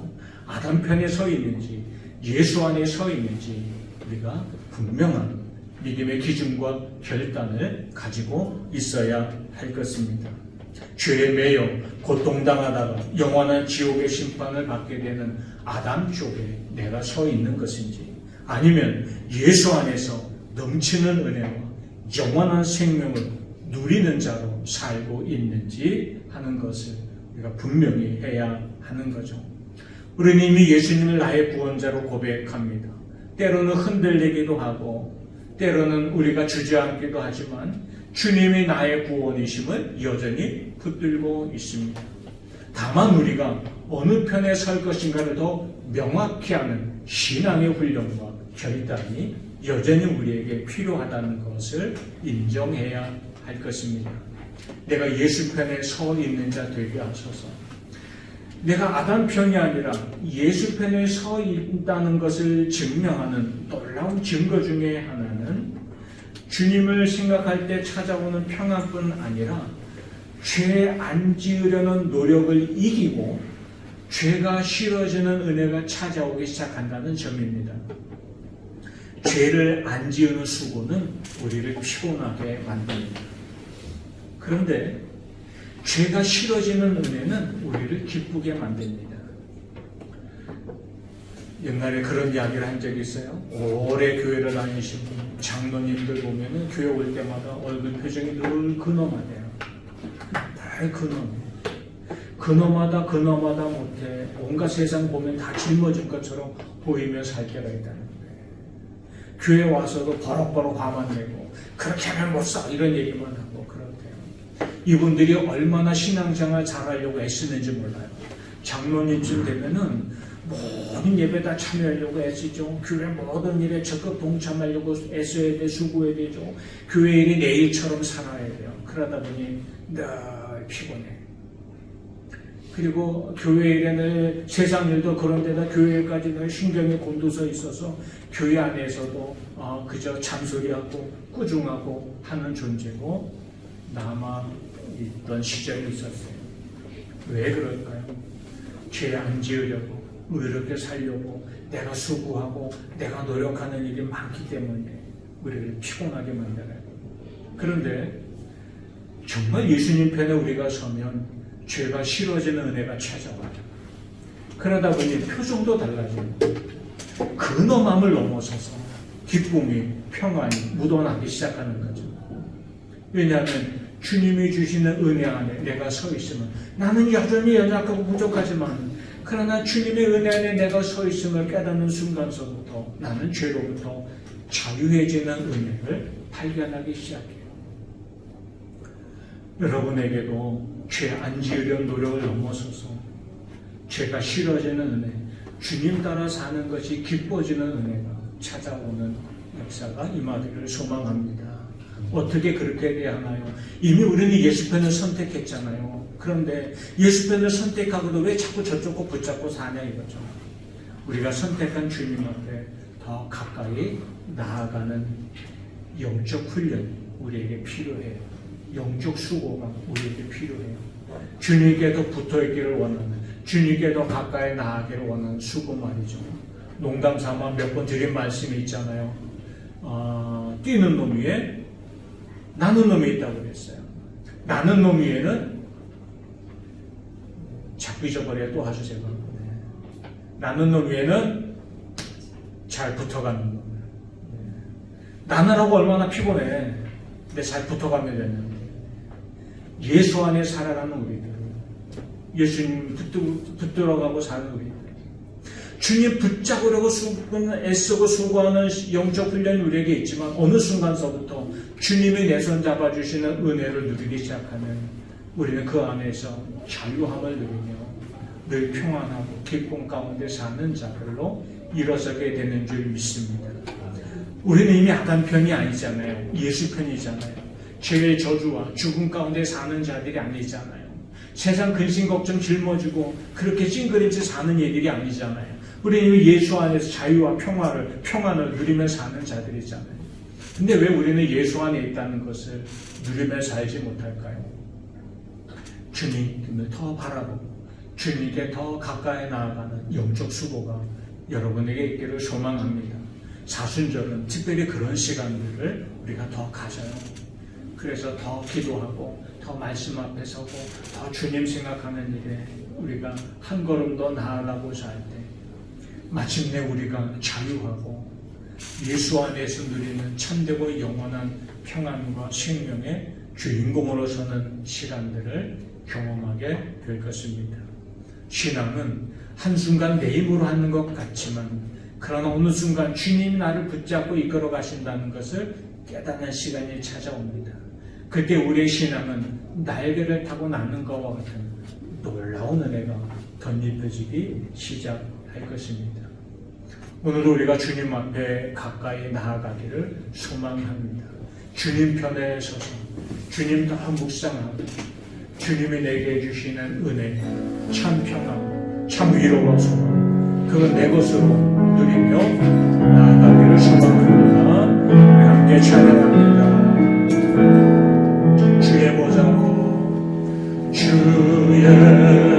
아담 편에 서 있는지 예수 안에 서 있는지 우리가 분명한 믿음의 기준과 결단을 가지고 있어야 할 것입니다. 죄에 매여 고통당하다가 영원한 지옥의 심판을 받게 되는 아담 쪽에 내가 서 있는 것인지, 아니면 예수 안에서 넘치는 은혜와 영원한 생명을 누리는 자로 살고 있는지 하는 것을 우리가 분명히 해야 하는 거죠. 우리는 이미 예수님을 나의 구원자로 고백합니다. 때로는 흔들리기도 하고 때로는 우리가 주저앉기도 하지만 주님이 나의 구원이심을 여전히 붙들고 있습니다. 다만 우리가 어느 편에 설 것인가를 더 명확히 하는 신앙의 훈련과 결단이 여전히 우리에게 필요하다는 것을 인정해야 할 것입니다. 내가 예수 편에 서 있는 자 되게 하소서. 내가 아담 편이 아니라 예수 편에 서 있다는 것을 증명하는 놀라운 증거 중에 하나는 주님을 생각할 때 찾아오는 평안뿐 아니라 죄 안 지으려는 노력을 이기고 죄가 싫어지는 은혜가 찾아오기 시작한다는 점입니다. 죄를 안 지으는 수고는 우리를 피곤하게 만듭니다. 그런데 죄가 싫어지는 은혜는 우리를 기쁘게 만듭니다. 옛날에 그런 이야기를 한 적이 있어요. 오래 교회를 다니시고 장로님들 보면은 교회 올 때마다 얼굴 표정이 늘 근엄하대요. 늘 근엄해. 근엄하다 못해 온갖 세상 보면 다 짊어진 것처럼 보이며 살 때가 있다는 거예요. 교회 와서도 버럭버럭 화만 내고 그렇게 하면 못 사 이런 얘기만 하고 그렇대요. 이분들이 얼마나 신앙생활 잘하려고 애쓰는지 몰라요. 장로님쯤 되면은 모든 예배 다 참여하려고 애쓰죠. 교회 모든 일에 적극 동참하려고 애써야 돼, 수고해야 되죠. 교회 일이 내일처럼 살아야 돼요. 그러다 보니 늘 피곤해. 그리고 교회 일에는 세상 일도 그런데다 교회까지 늘 신경이 곤두서 있어서 교회 안에서도 그저 잔소리하고 꾸중하고 하는 존재고 남아있던 시절이 있었어요. 왜 그럴까요? 죄 안 지으려고 의롭게 살려고 내가 수고하고 내가 노력하는 일이 많기 때문에 우리를 피곤하게 만들어요. 그런데 정말 예수님 편에 우리가 서면 죄가 싫어지는 은혜가 찾아와요. 그러다 보니 표정도 달라지고 근엄함을 넘어서서 기쁨이, 평안이 묻어나기 시작하는 거죠. 왜냐하면 주님이 주시는 은혜 안에 내가 서 있으면 나는 여전히 연약하고 부족하지만 그러나 주님의 은혜 안에 내가 서 있음을 깨닫는 순간서부터 나는 죄로부터 자유해지는 은혜를 발견하기 시작해요. 여러분에게도 죄 안 지으려는 노력을 넘어서서 죄가 싫어지는 은혜, 주님 따라 사는 것이 기뻐지는 은혜가 찾아오는 역사가 임하기를 소망합니다. 어떻게 그렇게 돼야 하나요? 이미 우리는 예수편을 선택했잖아요. 그런데 예수편을 선택하고도 왜 자꾸 저쪽 거 붙잡고 사냐 이거죠. 우리가 선택한 주님 앞에 더 가까이 나아가는 영적 훈련이 우리에게 필요해요. 영적 수고가 우리에게 필요해요. 주님께 더 붙어있기를 원하는, 주님께 더 가까이 나아가기를 원하는 수고 말이죠. 농담 삼아 몇 번 드린 말씀이 있잖아요. 뛰는 놈 위에 나는 놈이 있다고 그랬어요. 나는 놈 위에는 자꾸 잊어버려야 또 하죠 제가. 나는 놈 위에는 잘 붙어가는 놈. 나느라고 얼마나 피곤해. 근데 잘 붙어가면 되는 예수 안에 살아가는 우리들, 예수님 붙들어가고 사는 우리들, 주님 붙잡으려고 애쓰고 수고하는 영적 훈련이 우리에게 있지만 어느 순간서부터 주님이 내 손 잡아주시는 은혜를 누리기 시작하면 우리는 그 안에서 자유함을 누리며 늘 평안하고 기쁨 가운데 사는 자들로 일어서게 되는 줄 믿습니다. 우리는 이미 아담 편이 아니잖아요. 예수 편이잖아요. 죄의 저주와 죽음 가운데 사는 자들이 아니잖아요. 세상 근심 걱정 짊어지고 그렇게 찡그리지 사는 얘들이 아니잖아요. 우리는 이미 예수 안에서 자유와 평안을 누리며 사는 자들이잖아요. 근데 왜 우리는 예수 안에 있다는 것을 누리며 살지 못할까요? 주님을 더 바라보고 주님께 더 가까이 나아가는 영적 수고가 여러분에게 있기를 소망합니다. 사순절은 특별히 그런 시간들을 우리가 더 가져요. 그래서 더 기도하고 더 말씀 앞에 서고 더 주님 생각하는 일에 우리가 한 걸음 더 나아가고자 할 때 마침내 우리가 자유하고 예수 안에서 누리는 참되고 영원한 평안과 생명의 주인공으로 서는 시간들을 경험하게 될 것입니다. 신앙은 한순간 내 힘으로 하는 것 같지만 그러나 어느 순간 주님이 나를 붙잡고 이끌어 가신다는 것을 깨닫는 시간이 찾아옵니다. 그때 우리의 신앙은 날개를 타고 나는 것과 같은 놀라운 은혜가 덧입혀지기 시작할 것입니다. 오늘도 우리가 주님 앞에 가까이 나아가기를 소망합니다. 주님 편에 서서 주님 더 묵상하고 주님이 내게 주시는 은혜, 참 평안, 참 위로와 소망, 그건 내 것으로 누리며 나아가기를 소망합니다. 우리 함께 찬양합니다. 주의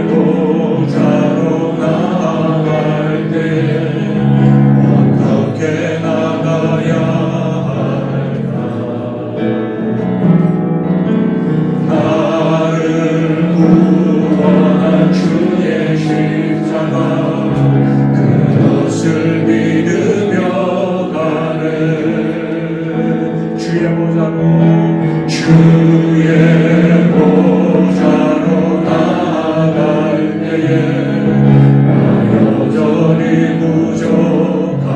보좌로 나아갈 때 어떻게 나가야 할까? 나를 구원한 주의 십자가 그것을 믿으며 가네. 주의 보좌로 나아갈 때에 나 여전히 부족하다.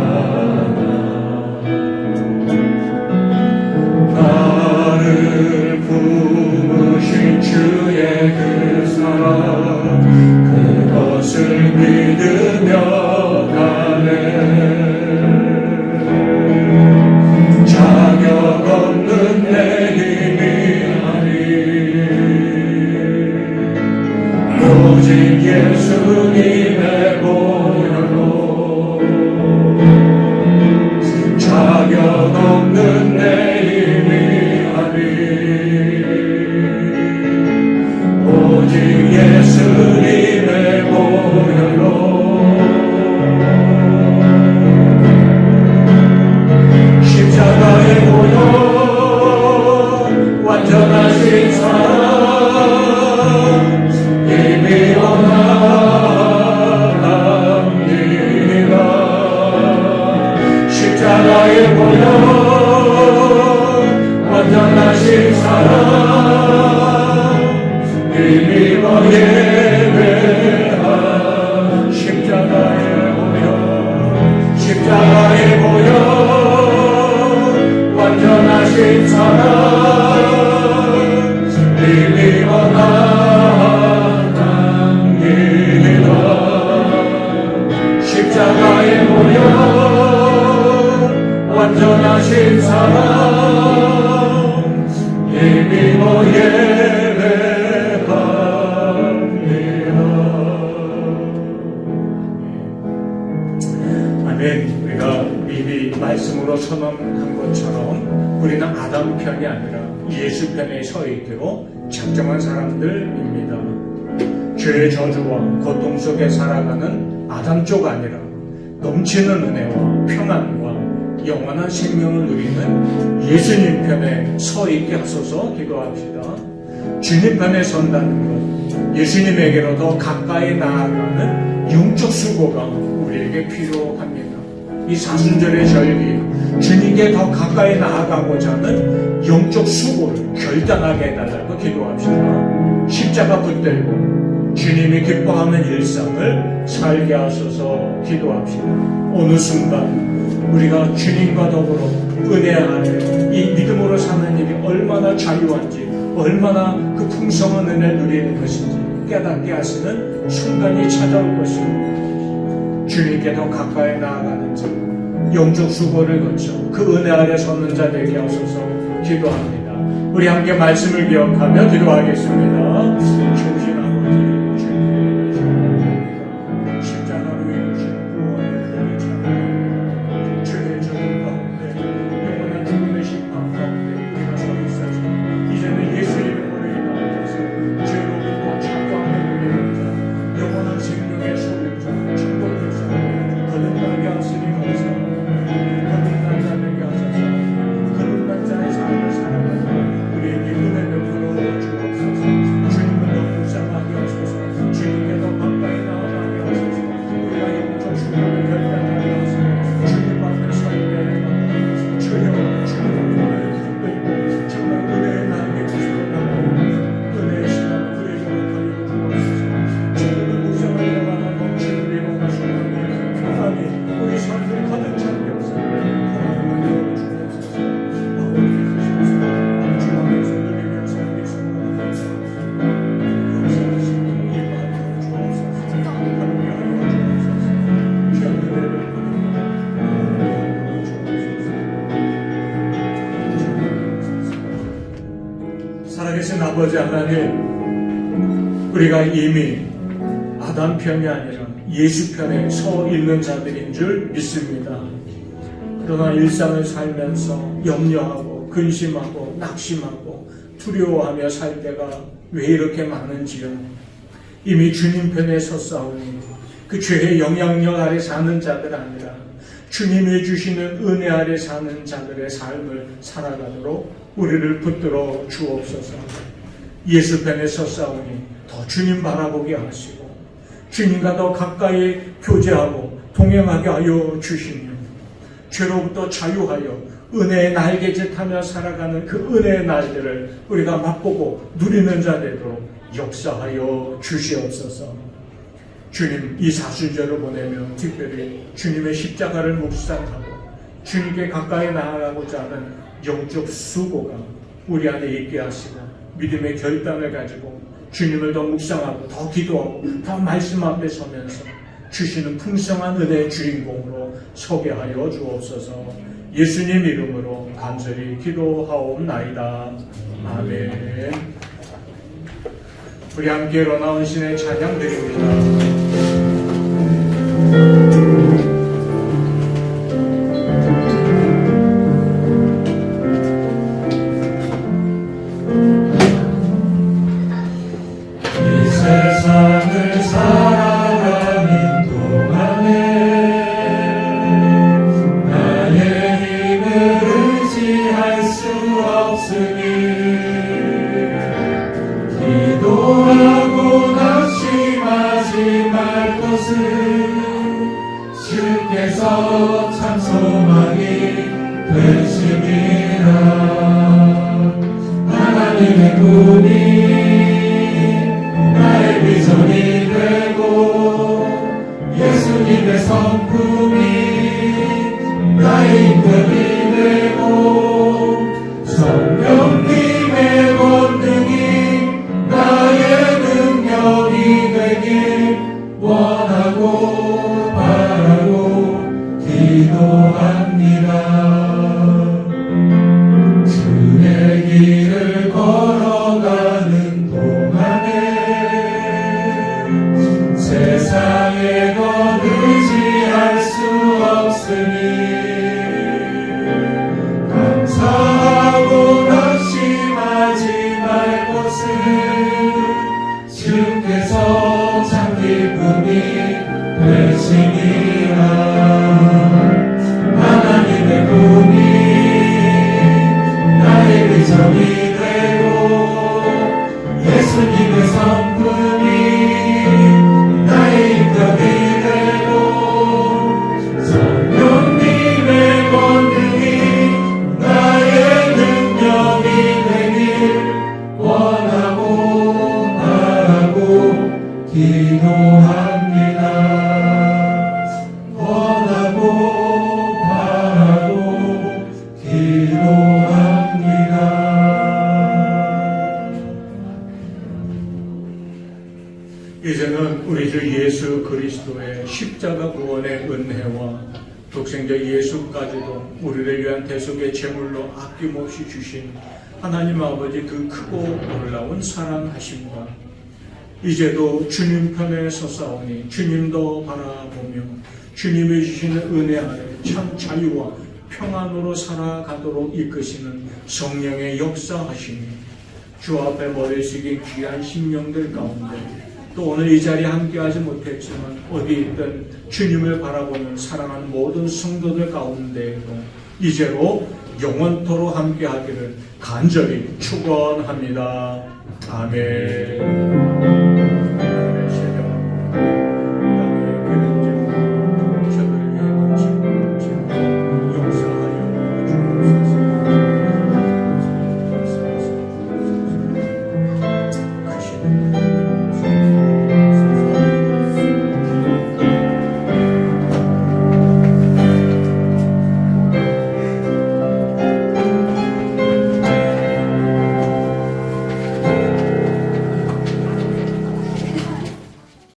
나를 품으신 주의 그 사랑 그것을 믿으며 가네. 자격 없는 내 힘이 오직 예수님의 보혈로 자격 없는 내 힘이 아니 오직 예수님의 보혈로 십자가의 보혈 모여 완전하신 사랑 믿음으로 예배하 십자가에 모여 완전하신 사랑 믿음으로 나아갑니다. 십자가에 모여 완전하신 사랑 예비로 예배합니다. 아멘. 우리가 미리 말씀으로 선언한 것처럼 우리는 아담 편이 아니라 예수 편에 서 있기로 작정한 사람들입니다. 죄의 저주와 고통 속에 살아가는 아담 쪽 아니라 넘치는 은혜와 평안과 영원한 생명을 누리는 예수님 편에 서 있게 하소서 기도합시다. 주님 편에 선다는 것, 예수님에게로 더 가까이 나아가는 영적 수고가 우리에게 필요합니다. 이 사순절의 절기, 주님께 더 가까이 나아가고자 하는 영적 수고를 결단하게 해달라고 기도합시다. 십자가 붙들고 주님이 기뻐하는 일상을 살게 하소서 기도합시다. 어느 순간 우리가 주님과 더불어 은혜 아래 이 믿음으로 사는 일이 얼마나 자유한지, 얼마나 그 풍성한 은혜를 누리는 것인지 깨닫게 하시는 순간이 찾아올 것입니다. 주님께 더 가까이 나아가는 자, 영적 수고를 거쳐 그 은혜 아래 서는 자 되게 하소서 기도합니다. 우리 함께 말씀을 기억하며 기도하겠습니다. 주신 아버지, 주님께 감사합니다. 십자가로 이루신 구원의 은혜를 찬양합니다. 죄의 저주 가운데 영원한 죽음의 심판 가운데 우리가 서 있어서 이제는 예수님으로 인하여서 죄로부터 창조함을 누리는 자, 영원한 생명의 소유자, 천국의 자, 거듭나게 하시니 감사합니다. 거듭난 자 되게 하소서. 거듭난 자의 삶을 살아가서 우리에게 은혜 베풀어 주옵소서. 주님을 더 묵상하게 하소서. 주님께 더 가까이 나아가게 하소서. 우리가 영적 수고를 결단하게 하소서. 주님 앞에 설때 주여 주님을 끌고 정말 은혜의 날개 구슬을 나가고 은혜의 시간을 부여하게 하여 주옵소서. 주님을 묵상하게 하는 넘치는 위로가 소망이 평안이 우리 삶을 가득 차게 하소서. 하나님을 주옵소서. 아버지 주옵소서. 주 안에서 누리며 살기 소망합니다. 역사하시고 임하여 주옵소서. 함께하여 주옵소서. 귀한 은혜를 살아계신 아버지 하나님, 우리가 이미 아담 편이 아니라 예수 편에 서 있는 자들인 줄 믿습니다. 그러나 일상을 살면서 염려하고 근심하고 낙심하고 두려워하며 살 때가 왜 이렇게 많은지요. 이미 주님 편에 섰사오니 그 죄의 영향력 아래 사는 자들 아니라 주님이 주시는 은혜 아래 사는 자들의 삶을 살아가도록 우리를 붙들어 주옵소서. 예수 편에 섰사오니 더 주님 바라보게 하시고 주님과 더 가까이 교제하고 동행하게 하여 주시며 죄로부터 자유하여 은혜의 날개짓하며 살아가는 그 은혜의 날들을 우리가 맛보고 누리는 자 되도록 역사하여 주시옵소서. 주님, 이 사순절을 보내며 특별히 주님의 십자가를 묵상하고 주님께 가까이 나아가고자 하는 영적 수고가 우리 안에 있게 하시고 믿음의 결단을 가지고 주님을 더 묵상하고 더 기도하고 더 말씀 앞에 서면서 주시는 풍성한 은혜의 주인공으로 서게 하여 주옵소서. 예수님 이름으로 간절히 기도하옵나이다. 아멘. 우리 함께 일어나 신의 찬양 드립니다. 세상을 살아가는 동안에 나의 힘을 의지할 수 없으니 기도하고 낙심하지 말 것은 주께서 참 소망이 꿈이 나의 비전이 되고 예수님의 성품이 나의 인격이 되고 성령님의 권능이 나의 능력이 되길 원하고 바라고 기도합니다. 주의 길을 걸어가는 동안에 세상에 더 의지할 수 없으니 감사하고 낙심하지 말 것을 주께서 참 기쁨이 되시니라. 하나님의 꿈이 나의 비전이 되고 예수님의 성품이 나의 인격이 되고 성령님의 권능이 나의 능력이 되길 원하고 바라고 기도합니다. 원하고 바라고 기도합니다. 이제는 우리 주 예수 그리스도의 십자가 구원의 은혜와 독생자 예수까지도 우리를 위한 대속의 제물로 아낌없이 주신 하나님 아버지 그 크고 놀라운 사랑하심과 이제도 주님 편에 서사오니 주님도 바라보며 주님이 주시는 은혜 아래 참 자유와 평안으로 살아가도록 이끄시는 성령의 역사하심이 주 앞에 머리 숙인 귀한 심령들 가운데 또 오늘 이 자리에 함께하지 못했지만 어디 있든 주님을 바라보는 사랑하는 모든 성도들 가운데에도 이제로 영원토록 함께하기를 간절히 축원합니다. 아멘.